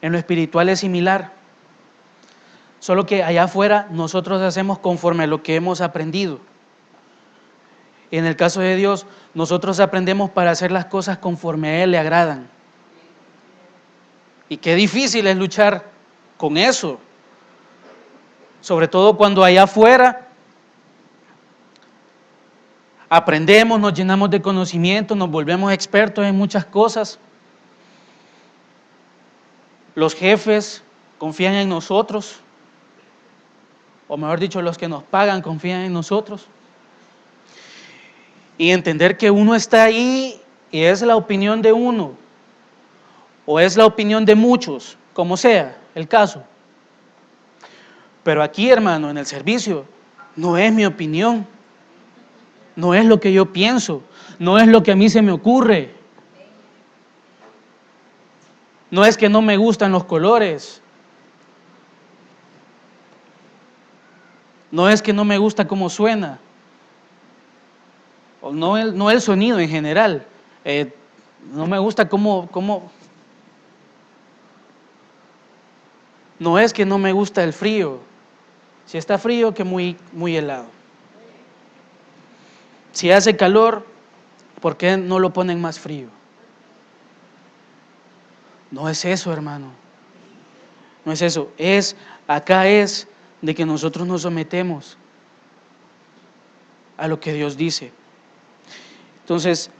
Speaker 1: En lo espiritual es similar, solo que allá afuera nosotros hacemos conforme a lo que hemos aprendido. En el caso de Dios, nosotros aprendemos para hacer las cosas conforme a Él le agradan. Y qué difícil es luchar con eso, sobre todo cuando allá afuera aprendemos, nos llenamos de conocimiento, nos volvemos expertos en muchas cosas. Los jefes confían en nosotros, o mejor dicho, los que nos pagan confían en nosotros. Y entender que uno está ahí y es la opinión de uno, o es la opinión de muchos, como sea el caso. Pero aquí, hermano, en el servicio, no es mi opinión, no es lo que yo pienso, no es lo que a mí se me ocurre. No es que no me gustan los colores, no es que no me gusta cómo suena, o no el sonido en general, no me gusta cómo, no es que no me gusta el frío, si está frío que muy helado. Si hace calor, ¿por qué no lo ponen más frío? No es eso, hermano, no es eso, acá es de que nosotros nos sometemos a lo que Dios dice. Entonces,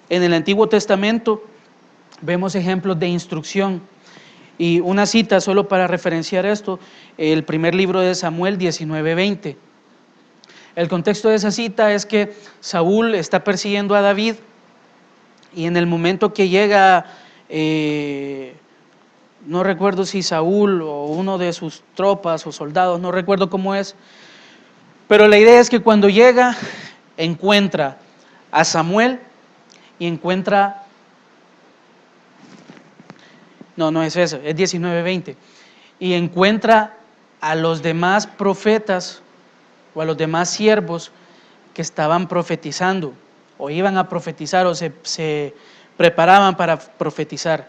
Speaker 1: en el Antiguo Testamento vemos ejemplos de instrucción, y una cita solo para referenciar esto, el primer libro de Samuel 19:20. El contexto de esa cita es que Saúl está persiguiendo a David, y en el momento que llega no recuerdo si Saúl o uno de sus tropas o soldados, no recuerdo cómo es, pero la idea es que cuando llega, encuentra a Samuel y encuentra, no es eso, es 19:20, y encuentra a los demás profetas o a los demás siervos que estaban profetizando o iban a profetizar o se preparaban para profetizar.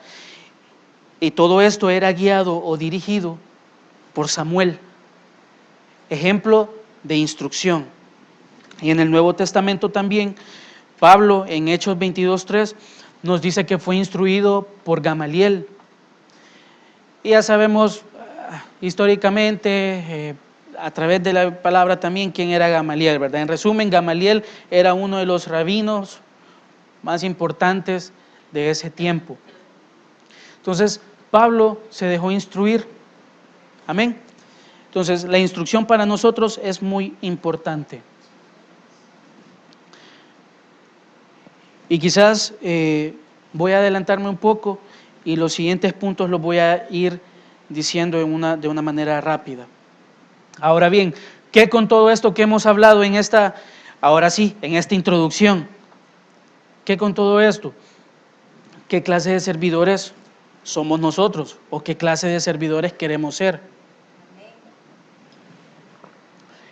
Speaker 1: Y todo esto era guiado o dirigido por Samuel, ejemplo de instrucción. Y en el Nuevo Testamento también, Pablo en Hechos 22:3 nos dice que fue instruido por Gamaliel. Y ya sabemos históricamente, a través de la palabra también, quién era Gamaliel, ¿verdad? En resumen, Gamaliel era uno de los rabinos más importantes de ese tiempo. Entonces, Pablo se dejó instruir. Amén. Entonces, la instrucción para nosotros es muy importante. Y quizás voy a adelantarme un poco y los siguientes puntos los voy a ir diciendo de una manera rápida. Ahora bien, ¿qué con todo esto que hemos hablado en esta introducción? ¿Qué con todo esto? ¿Qué clase de servidores somos nosotros? ¿O qué clase de servidores queremos ser?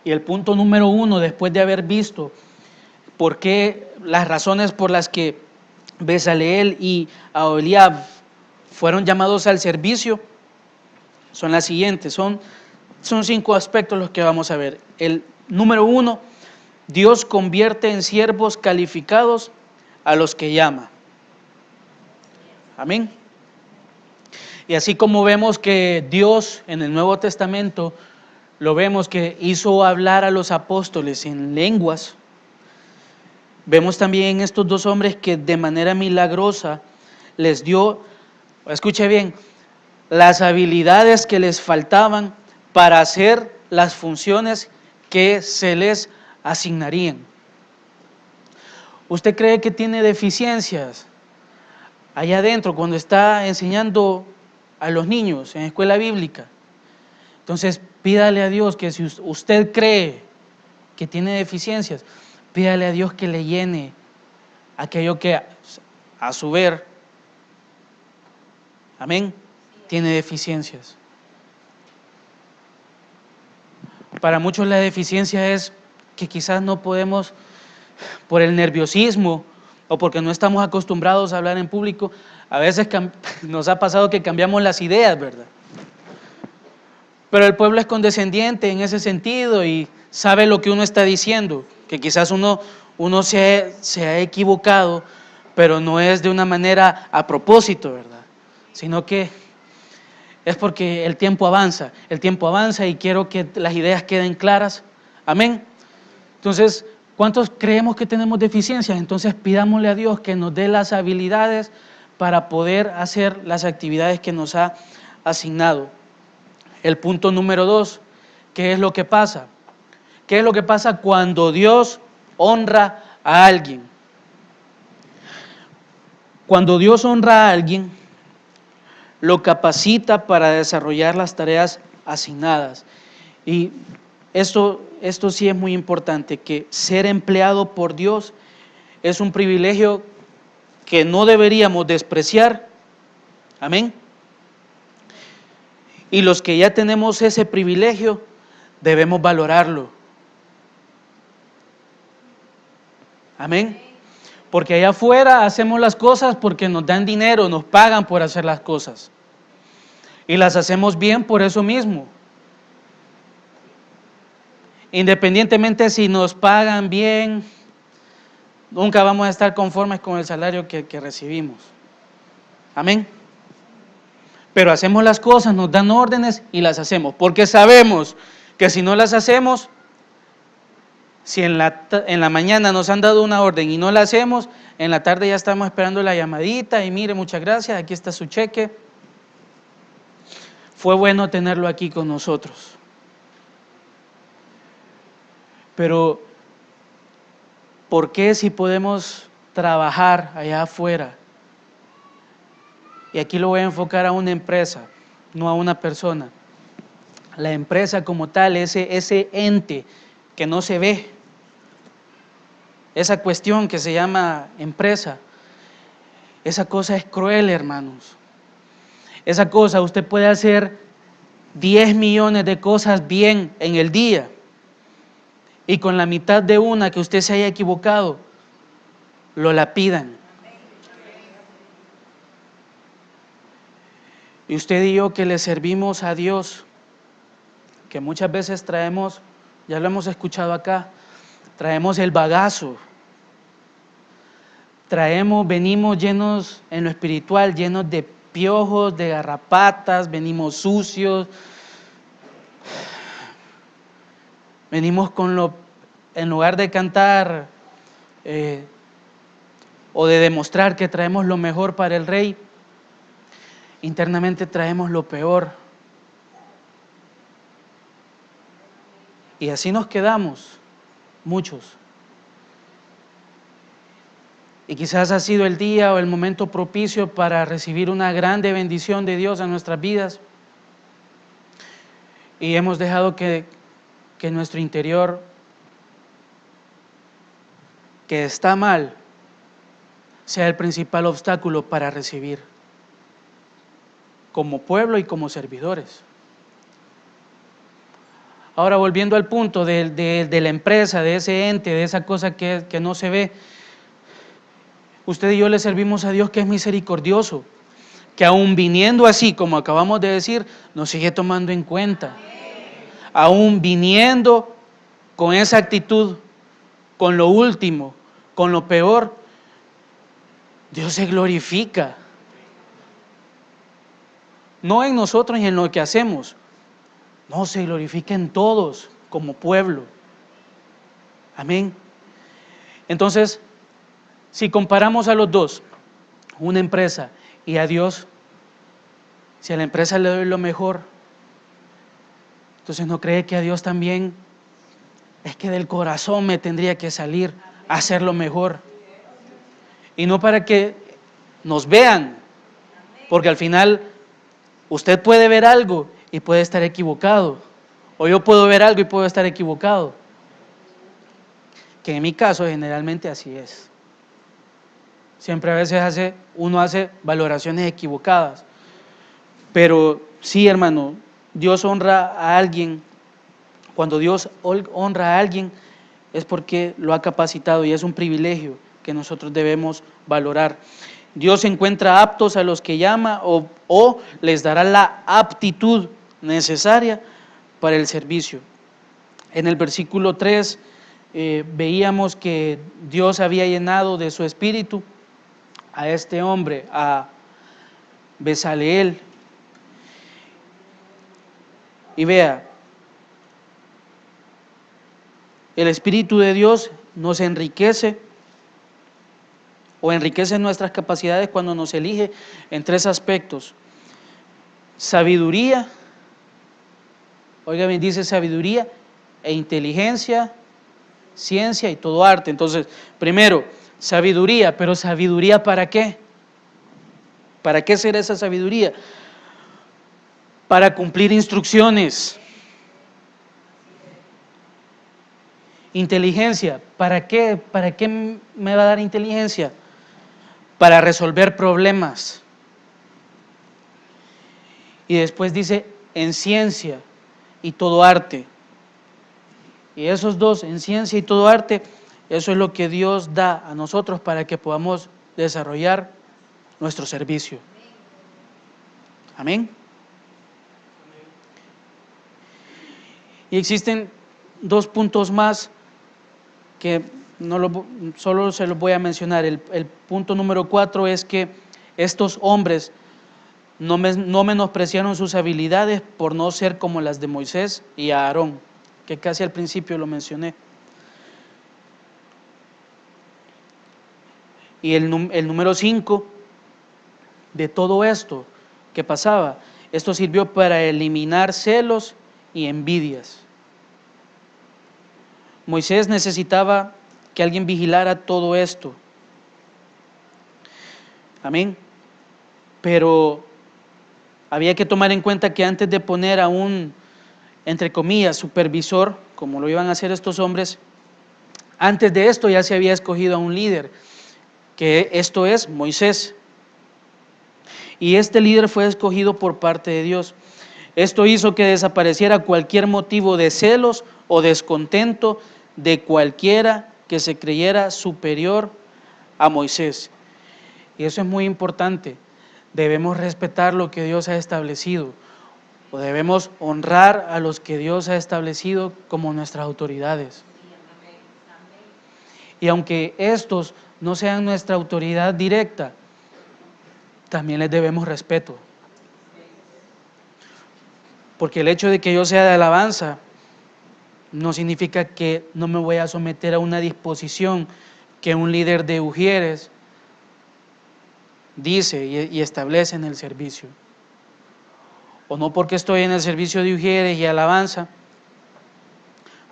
Speaker 1: Y el punto número 1, después de haber visto por qué, las razones por las que Bezaleel y Aholiab fueron llamados al servicio, son las siguientes, son 5 aspectos los que vamos a ver. El número 1, Dios convierte en siervos calificados a los que llama. Amén. Y así como vemos que Dios en el Nuevo Testamento, lo vemos que hizo hablar a los apóstoles en lenguas, vemos también en estos 2 hombres que de manera milagrosa les dio, escuche bien, las habilidades que les faltaban para hacer las funciones que se les asignarían. ¿Usted cree que tiene deficiencias allá adentro cuando está enseñando a los niños en escuela bíblica? Entonces pídale a Dios que si usted cree que tiene deficiencias, pídale a Dios que le llene aquello que a su ver, amén, tiene deficiencias. Para muchos la deficiencia es que quizás no podemos, por el nerviosismo o porque no estamos acostumbrados a hablar en público, a veces nos ha pasado que cambiamos las ideas, ¿verdad? Pero el pueblo es condescendiente en ese sentido y sabe lo que uno está diciendo, que quizás uno se ha equivocado, pero no es de una manera a propósito, ¿verdad? Sino que es porque el tiempo avanza y quiero que las ideas queden claras. Amén. Entonces, ¿cuántos creemos que tenemos deficiencias? Entonces pidámosle a Dios que nos dé las habilidades para poder hacer las actividades que nos ha asignado. El punto número 2, ¿qué es lo que pasa? ¿Qué es lo que pasa cuando Dios honra a alguien? Cuando Dios honra a alguien, lo capacita para desarrollar las tareas asignadas. Y esto sí es muy importante, que ser empleado por Dios es un privilegio que no deberíamos despreciar. Amén. Y los que ya tenemos ese privilegio, debemos valorarlo. Amén. Porque allá afuera hacemos las cosas porque nos dan dinero, nos pagan por hacer las cosas. Y las hacemos bien por eso mismo. Independientemente si nos pagan bien, nunca vamos a estar conformes con el salario que recibimos. Amén. Pero hacemos las cosas, nos dan órdenes y las hacemos. Porque sabemos que si no las hacemos, si en la mañana nos han dado una orden y no la hacemos, en la tarde ya estamos esperando la llamadita y mire, muchas gracias, aquí está su cheque. Fue bueno tenerlo aquí con nosotros. Pero, ¿por qué si podemos trabajar allá afuera Y aquí lo voy a enfocar a una empresa, no a una persona. La empresa como tal, ese ente que no se ve, esa cuestión que se llama empresa, esa cosa es cruel, hermanos. Esa cosa, usted puede hacer 10 millones de cosas bien en el día y con la mitad de una que usted se haya equivocado, lo lapidan. Y usted y yo que le servimos a Dios, que muchas veces traemos, ya lo hemos escuchado acá, traemos el bagazo, venimos llenos en lo espiritual, llenos de piojos, de garrapatas, venimos sucios, venimos en lugar de cantar o de demostrar que traemos lo mejor para el Rey, internamente traemos lo peor. Y así nos quedamos, muchos. Y quizás ha sido el día o el momento propicio para recibir una grande bendición de Dios en nuestras vidas. Y hemos dejado que nuestro interior, que está mal, sea el principal obstáculo para recibir, como pueblo y como servidores. Ahora, volviendo al punto de la empresa, de ese ente, de esa cosa que no se ve, usted y yo le servimos a Dios que es misericordioso, que aún viniendo así, como acabamos de decir, nos sigue tomando en cuenta. Aún viniendo con esa actitud, con lo último, con lo peor, Dios se glorifica. No en nosotros y en lo que hacemos, no, se glorifica en todos como pueblo. Amén. Entonces, si comparamos a los dos, una empresa y a Dios, si a la empresa le doy lo mejor, entonces no cree que a Dios también es que del corazón me tendría que salir a hacer lo mejor. Y no para que nos vean, porque al final usted puede ver algo y puede estar equivocado, o yo puedo ver algo y puedo estar equivocado, que en mi caso generalmente así es. Siempre a veces uno hace valoraciones equivocadas, pero sí, hermano, Dios honra a alguien. Cuando Dios honra a alguien es porque lo ha capacitado y es un privilegio que nosotros debemos valorar. Dios encuentra aptos a los que llama o les dará la aptitud necesaria para el servicio. En el versículo 3 veíamos que Dios había llenado de su espíritu a este hombre, a Bezaleel. Y vea, el Espíritu de Dios nos enriquece o enriquece nuestras capacidades cuando nos elige en tres aspectos: sabiduría, oiga bien, dice sabiduría e inteligencia, ciencia y todo arte. Entonces, primero, sabiduría, pero ¿sabiduría para qué? ¿Para qué será esa sabiduría? Para cumplir instrucciones. Inteligencia, ¿para qué? ¿Para qué me va a dar inteligencia? Para resolver problemas. Y después dice en ciencia y todo arte. Y esos dos, en ciencia y todo arte, eso es lo que Dios da a nosotros para que podamos desarrollar nuestro servicio. Amén. Y existen dos puntos más que solo se los voy a mencionar. El punto número 4 es que estos hombres no menospreciaron sus habilidades por no ser como las de Moisés y Aarón, que casi al principio lo mencioné. Y el número 5 de todo esto que pasaba, esto sirvió para eliminar celos y envidias. Moisés necesitaba que alguien vigilara todo esto. Amén. Pero había que tomar en cuenta que antes de poner a un, entre comillas, supervisor, como lo iban a hacer estos hombres, antes de esto ya se había escogido a un líder, que esto es Moisés. Y este líder fue escogido por parte de Dios. Esto hizo que desapareciera cualquier motivo de celos o descontento de cualquiera que se creyera superior a Moisés. Y eso es muy importante. Debemos respetar lo que Dios ha establecido, o debemos honrar a los que Dios ha establecido como nuestras autoridades. Y aunque estos no sean nuestra autoridad directa, también les debemos respeto. Porque el hecho de que yo sea de alabanza no significa que no me voy a someter a una disposición que un líder de Ujieres dice y establece en el servicio. O no porque estoy en el servicio de Ujieres y alabanza,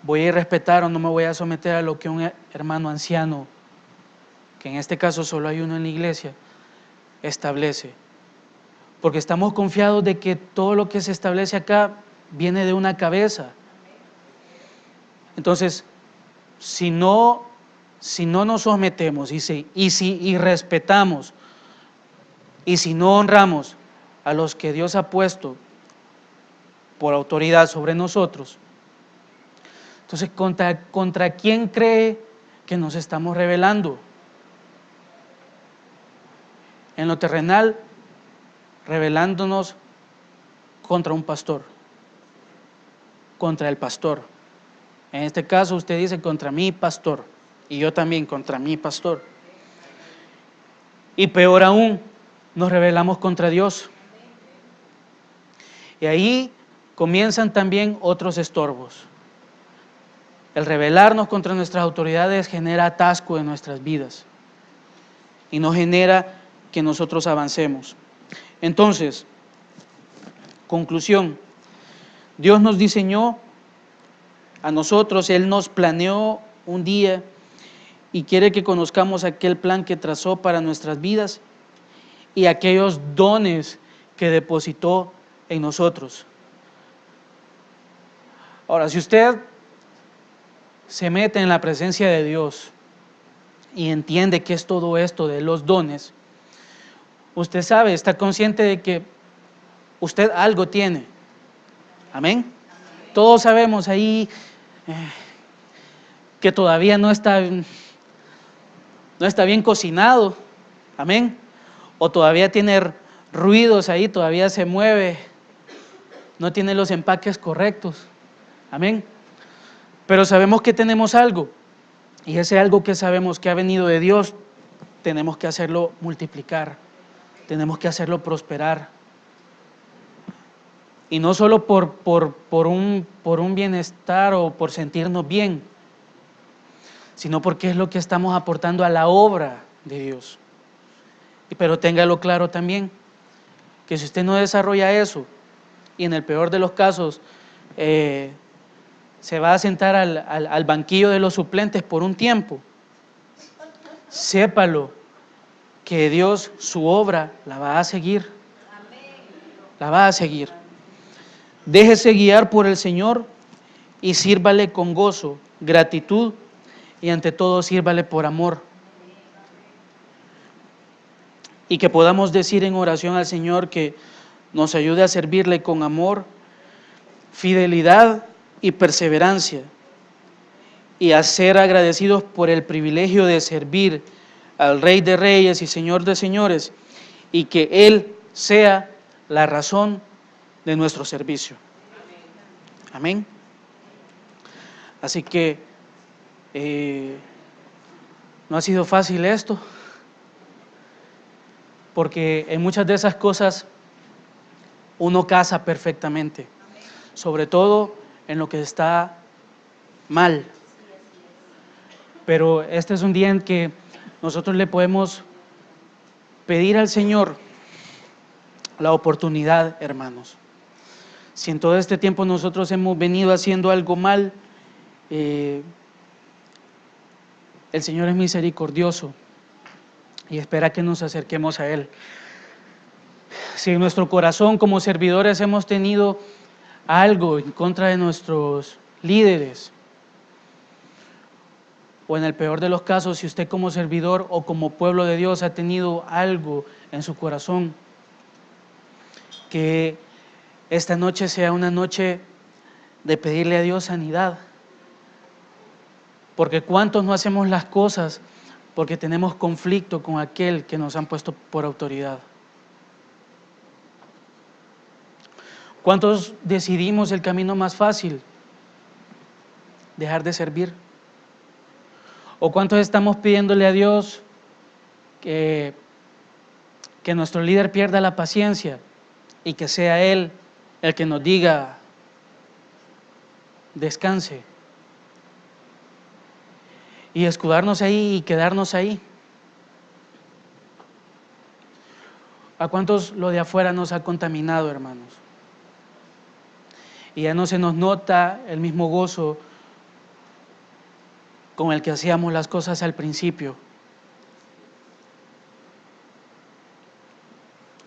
Speaker 1: voy a ir a respetar o no me voy a someter a lo que un hermano anciano, que en este caso solo hay uno en la iglesia, establece. Porque estamos confiados de que todo lo que se establece acá viene de una cabeza. Entonces, si no nos sometemos y respetamos, y si no honramos a los que Dios ha puesto por autoridad sobre nosotros, entonces ¿contra quién cree que nos estamos rebelando? En lo terrenal, rebelándonos contra un pastor, contra el pastor. En este caso usted dice contra mi pastor, y yo también contra mi pastor. Y peor aún, nos rebelamos contra Dios. Y ahí comienzan también otros estorbos. El rebelarnos contra nuestras autoridades genera atasco en nuestras vidas y no genera que nosotros avancemos. Entonces, conclusión, Dios nos diseñó a nosotros, Él nos planeó un día y quiere que conozcamos aquel plan que trazó para nuestras vidas y aquellos dones que depositó en nosotros. Ahora, si usted se mete en la presencia de Dios y entiende qué es todo esto de los dones, usted sabe, está consciente de que usted algo tiene. Amén. Todos sabemos ahí que todavía no está bien cocinado. Amén. O todavía tiene ruidos ahí, todavía se mueve, no tiene los empaques correctos. Amén. Pero sabemos que tenemos algo, y ese algo que sabemos que ha venido de Dios, tenemos que hacerlo multiplicar, tenemos que hacerlo prosperar. Y no solo por un bienestar o por sentirnos bien, sino porque es lo que estamos aportando a la obra de Dios. Pero téngalo claro también, que si usted no desarrolla eso, y en el peor de los casos, se va a sentar al banquillo de los suplentes por un tiempo, sépalo que Dios su obra la va a seguir, la va a seguir. Déjese guiar por el Señor y sírvale con gozo, gratitud y ante todo sírvale por amor. Y que podamos decir en oración al Señor que nos ayude a servirle con amor, fidelidad y perseverancia, y a ser agradecidos por el privilegio de servir al Rey de Reyes y Señor de Señores, y que Él sea la razón de nuestro servicio. Amén. Así que no ha sido fácil esto, porque en muchas de esas cosas uno casa perfectamente, sobre todo en lo que está mal. Pero este es un día en que nosotros le podemos pedir al Señor la oportunidad, hermanos. Si en todo este tiempo nosotros hemos venido haciendo algo mal, el Señor es misericordioso y espera que nos acerquemos a Él. Si en nuestro corazón como servidores hemos tenido algo en contra de nuestros líderes, o en el peor de los casos, si usted como servidor o como pueblo de Dios ha tenido algo en su corazón, que esta noche sea una noche de pedirle a Dios sanidad. Porque ¿cuántos no hacemos las cosas porque tenemos conflicto con aquel que nos han puesto por autoridad? ¿Cuántos decidimos el camino más fácil? Dejar de servir. ¿O cuántos estamos pidiéndole a Dios que nuestro líder pierda la paciencia y que sea Él el que nos diga, descanse? Y escudarnos ahí y quedarnos ahí. ¿A cuántos lo de afuera nos ha contaminado, hermanos? Y ya no se nos nota el mismo gozo con el que hacíamos las cosas al principio.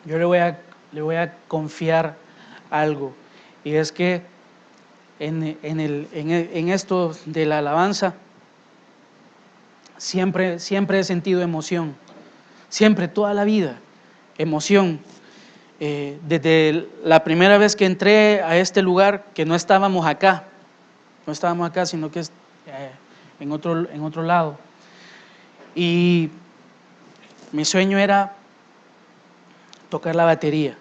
Speaker 1: Yo le voy a confiar algo, y es que en esto de la alabanza siempre he sentido emoción, siempre, toda la vida, emoción. Desde la primera vez que entré a este lugar, que no estábamos acá, sino que en otro lado, y mi sueño era tocar la batería,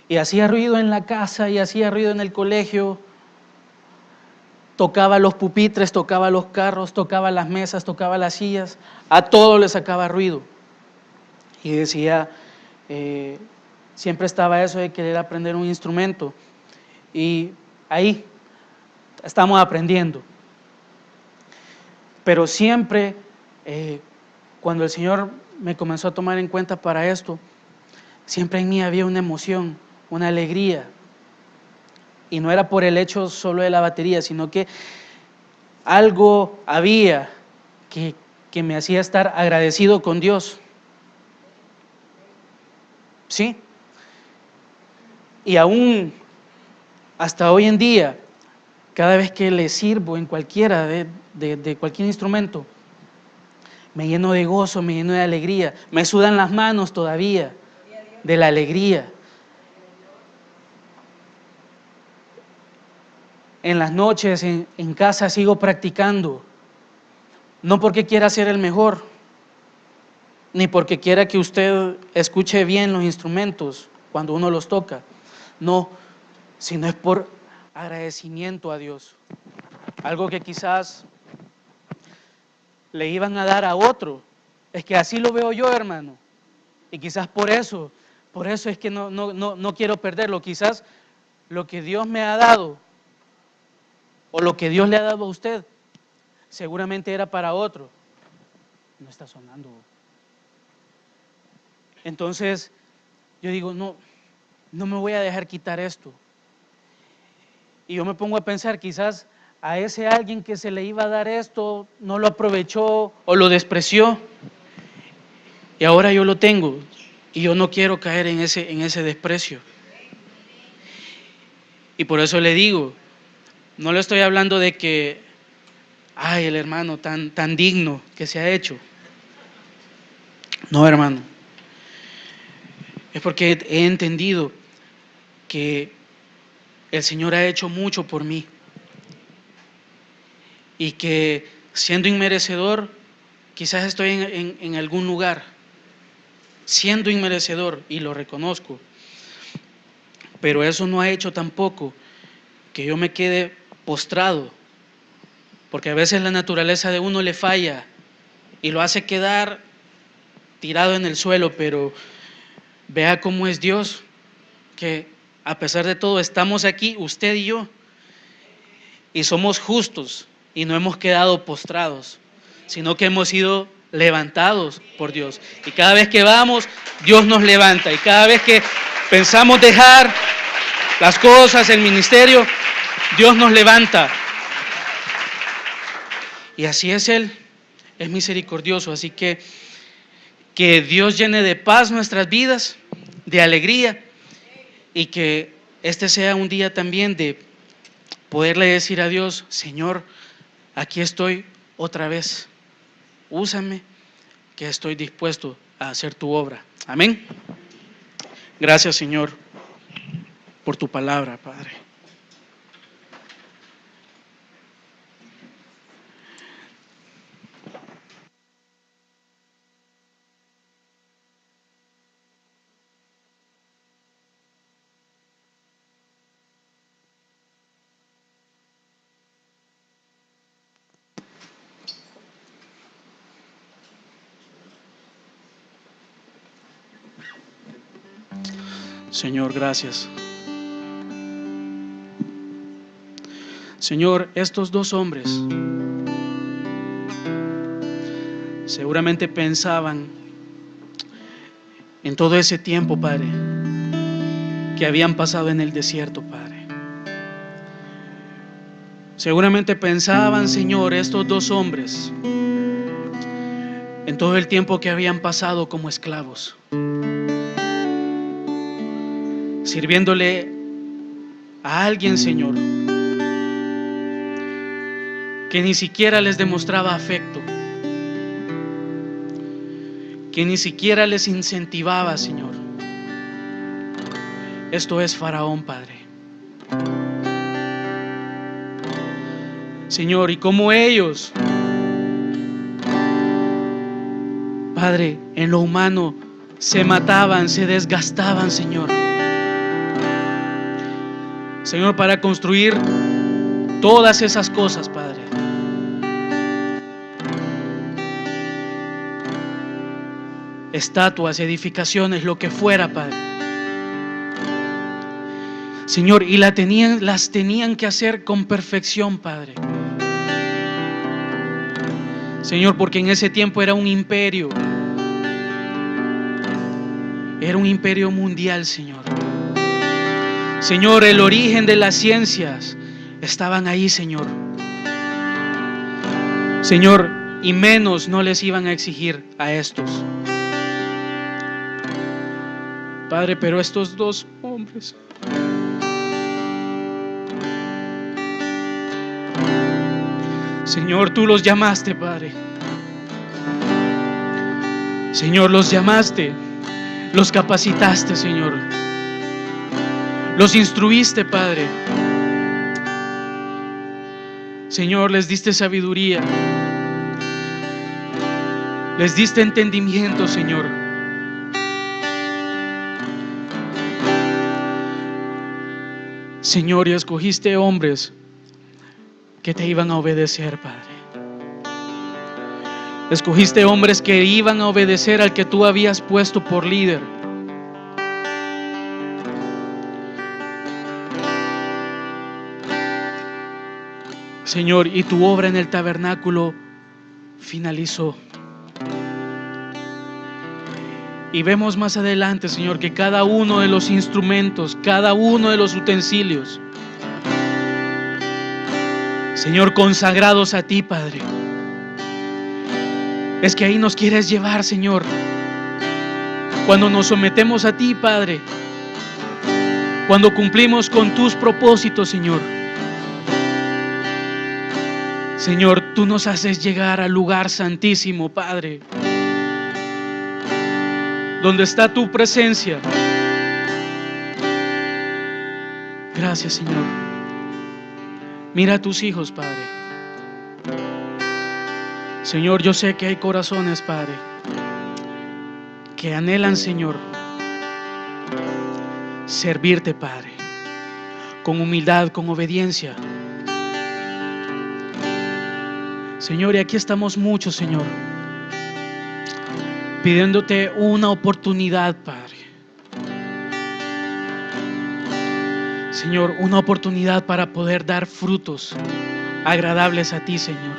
Speaker 1: y hacía ruido en la casa y hacía ruido en el colegio, tocaba los pupitres, tocaba los carros, tocaba las mesas, tocaba las sillas, a todo le sacaba ruido. Y decía, siempre estaba eso de querer aprender un instrumento, y ahí estamos aprendiendo. Pero siempre, cuando el Señor me comenzó a tomar en cuenta para esto, siempre en mí había una emoción, una alegría. Y no era por el hecho solo de la batería, sino que algo había que me hacía estar agradecido con Dios. ¿Sí? Y aún hasta hoy en día, cada vez que le sirvo en cualquiera de cualquier instrumento, me lleno de gozo, me lleno de alegría, me sudan las manos todavía de la alegría. En las noches en casa sigo practicando, no porque quiera ser el mejor, ni porque quiera que usted escuche bien los instrumentos cuando uno los toca, no, sino es por agradecimiento a Dios. Algo que quizás le iban a dar a otro, es que así lo veo yo, hermano, y quizás por eso es que no quiero perderlo. Quizás lo que Dios me ha dado, o lo que Dios le ha dado a usted, seguramente era para otro. No está sonando. Entonces, yo digo, no me voy a dejar quitar esto. Y yo me pongo a pensar, quizás a ese alguien que se le iba a dar esto, no lo aprovechó o lo despreció, y ahora yo lo tengo, y yo no quiero caer en ese desprecio. Y por eso le digo, no le estoy hablando de que, ay, el hermano tan digno que se ha hecho. No, hermano. Es porque he entendido que el Señor ha hecho mucho por mí. Y que siendo inmerecedor, quizás estoy en algún lugar, siendo inmerecedor, y lo reconozco. Pero eso no ha hecho tampoco que yo me quede postrado, porque a veces la naturaleza de uno le falla y lo hace quedar tirado en el suelo, pero vea cómo es Dios, que a pesar de todo estamos aquí, usted y yo, y somos justos y no hemos quedado postrados, sino que hemos sido levantados por Dios. Y cada vez que vamos, Dios nos levanta, y cada vez que pensamos dejar las cosas, el ministerio, Dios nos levanta. Y así es Él, es misericordioso. Así que Dios llene de paz nuestras vidas, de alegría, y que este sea un día también de poderle decir a Dios: Señor, aquí estoy otra vez, úsame, que estoy dispuesto a hacer tu obra. Amén. Gracias, Señor, por tu palabra, Padre. Señor, gracias. Señor, estos dos hombres seguramente pensaban en todo ese tiempo, Padre, que habían pasado en el desierto, Padre. Seguramente pensaban, Señor, estos dos hombres en todo el tiempo que habían pasado como esclavos, sirviéndole a alguien, Señor, que ni siquiera les demostraba afecto, que ni siquiera les incentivaba, Señor. Esto es Faraón, Padre. Señor, y como ellos, Padre, en lo humano se mataban, se desgastaban, Señor. Señor, para construir todas esas cosas, Padre. Estatuas, edificaciones, lo que fuera, Padre. Señor, y las tenían que hacer con perfección, Padre. Señor, porque en ese tiempo era un imperio mundial, Señor. Señor, el origen de las ciencias estaban ahí, Señor. Señor, y menos no les iban a exigir a estos. Padre, pero estos dos hombres, Señor, tú los llamaste, Padre. Señor, los llamaste, los capacitaste, Señor. Los instruiste, Padre. Señor, les diste sabiduría. Les diste entendimiento, Señor. Señor, y escogiste hombres que te iban a obedecer, Padre. Escogiste hombres que iban a obedecer al que tú habías puesto por líder. Señor, y tu obra en el tabernáculo finalizó. Y vemos más adelante, Señor, que cada uno de los instrumentos, cada uno de los utensilios, Señor, consagrados a ti, Padre. Es que ahí nos quieres llevar, Señor. Cuando nos sometemos a ti, Padre. Cuando cumplimos con tus propósitos, Señor. Señor, tú nos haces llegar al lugar santísimo, Padre, donde está tu presencia. Gracias, Señor. Mira a tus hijos, Padre. Señor, yo sé que hay corazones, Padre, que anhelan, Señor, servirte, Padre, con humildad, con obediencia. Señor, y aquí estamos muchos, Señor, pidiéndote una oportunidad, Padre. Señor, una oportunidad para poder dar frutos agradables a ti, Señor,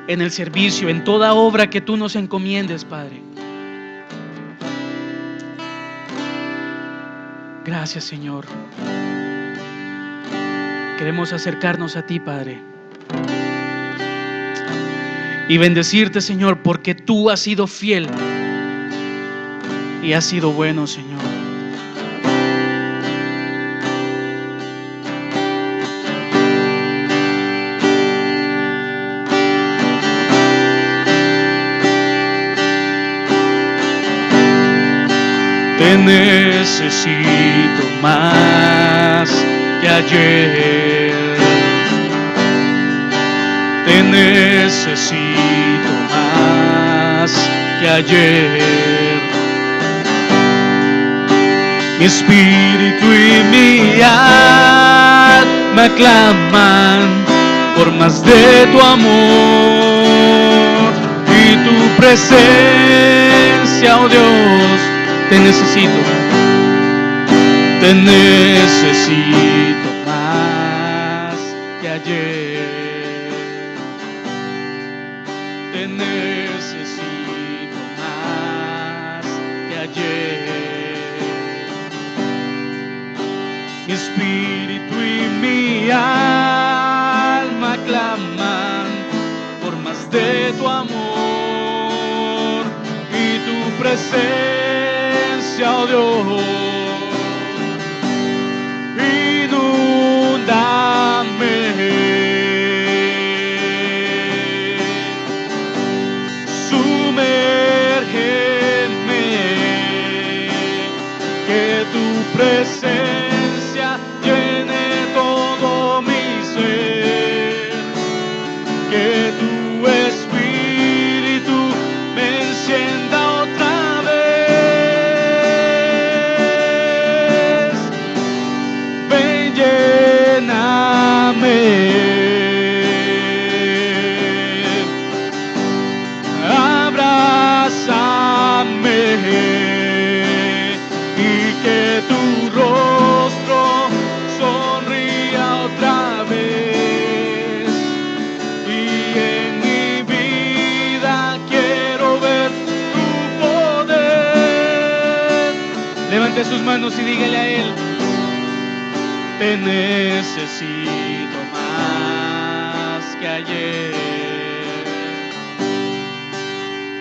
Speaker 1: en el servicio, en toda obra que tú nos encomiendes, Padre. Gracias, Señor. Queremos acercarnos a ti, Padre, y bendecirte, Señor, porque tú has sido fiel. y has sido bueno, Señor. Te necesito más que ayer. Te necesito más que ayer. Mi espíritu y mi alma claman por más de tu amor y tu presencia, oh Dios. Te necesito más que ayer. Te necesito más que ayer. Mi espíritu y mi alma claman por más de tu amor y tu presencia, oh Dios. Inúndame, sumérgeme, que tu presencia llene todo mi ser, que tu espíritu me encienda otra vez. Ven, lléname, abrázame y que tu rostro sonría otra vez. Y en mi vida quiero ver tu poder. Levante sus manos y dígale a Él: te necesito más que ayer.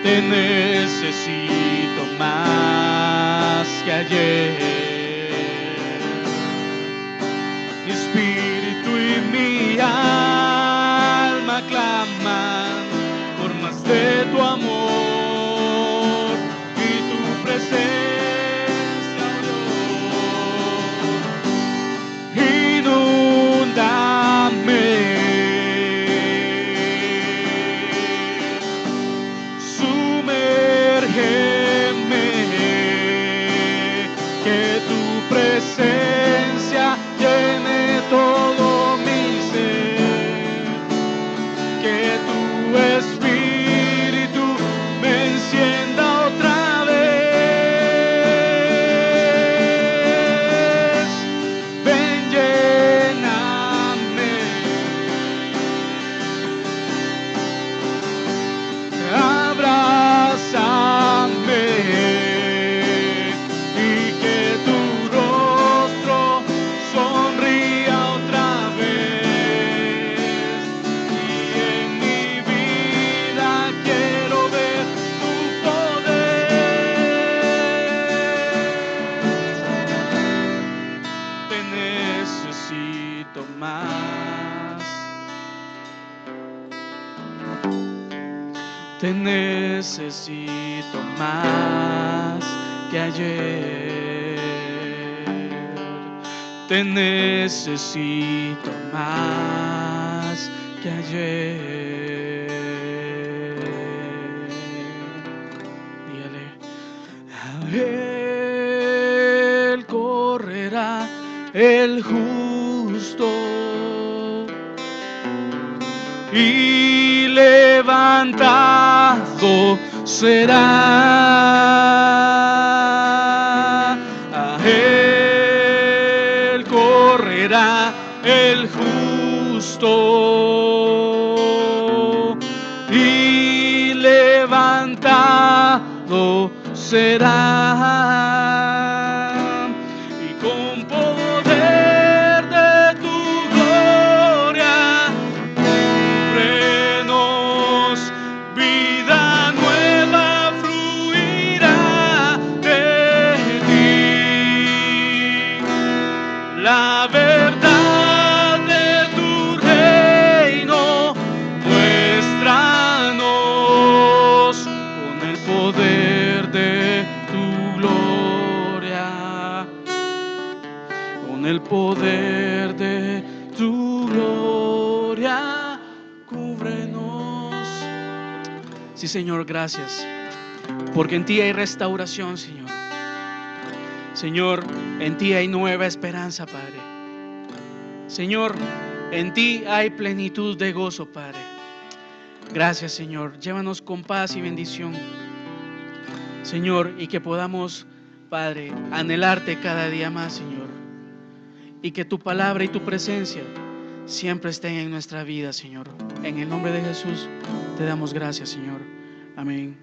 Speaker 1: Te necesito más que ayer. Mi espíritu y mi alma claman por más de tu amor y tu presencia, oh Dios. Inúndame, sumérgeme, que tu presencia llene todo mi ser, que tu espíritu me encienda otra vez. Ven, lléname, abrázame y que tu rostro sonría otra vez. Y en mi vida quiero ver tu poder. Te necesito más. Te necesito más que ayer. Te necesito más que ayer. Dígale: a Él correrá el justo y levantado será. A Él correrá el justo y levantado será. Y con poder de tu gloria cúbrenos, vida nueva fluirá de poder de tu gloria, cúbrenos. Sí, Señor, gracias, porque en ti hay restauración, Señor. Señor, en ti hay nueva esperanza, Padre. Señor, en ti hay plenitud de gozo, Padre. Gracias, Señor. Llévanos con paz y bendición, Señor, y que podamos, Padre, anhelarte cada día más, Señor, y que tu palabra y tu presencia siempre estén en nuestra vida, Señor. En el nombre de Jesús te damos gracias, Señor. Amén.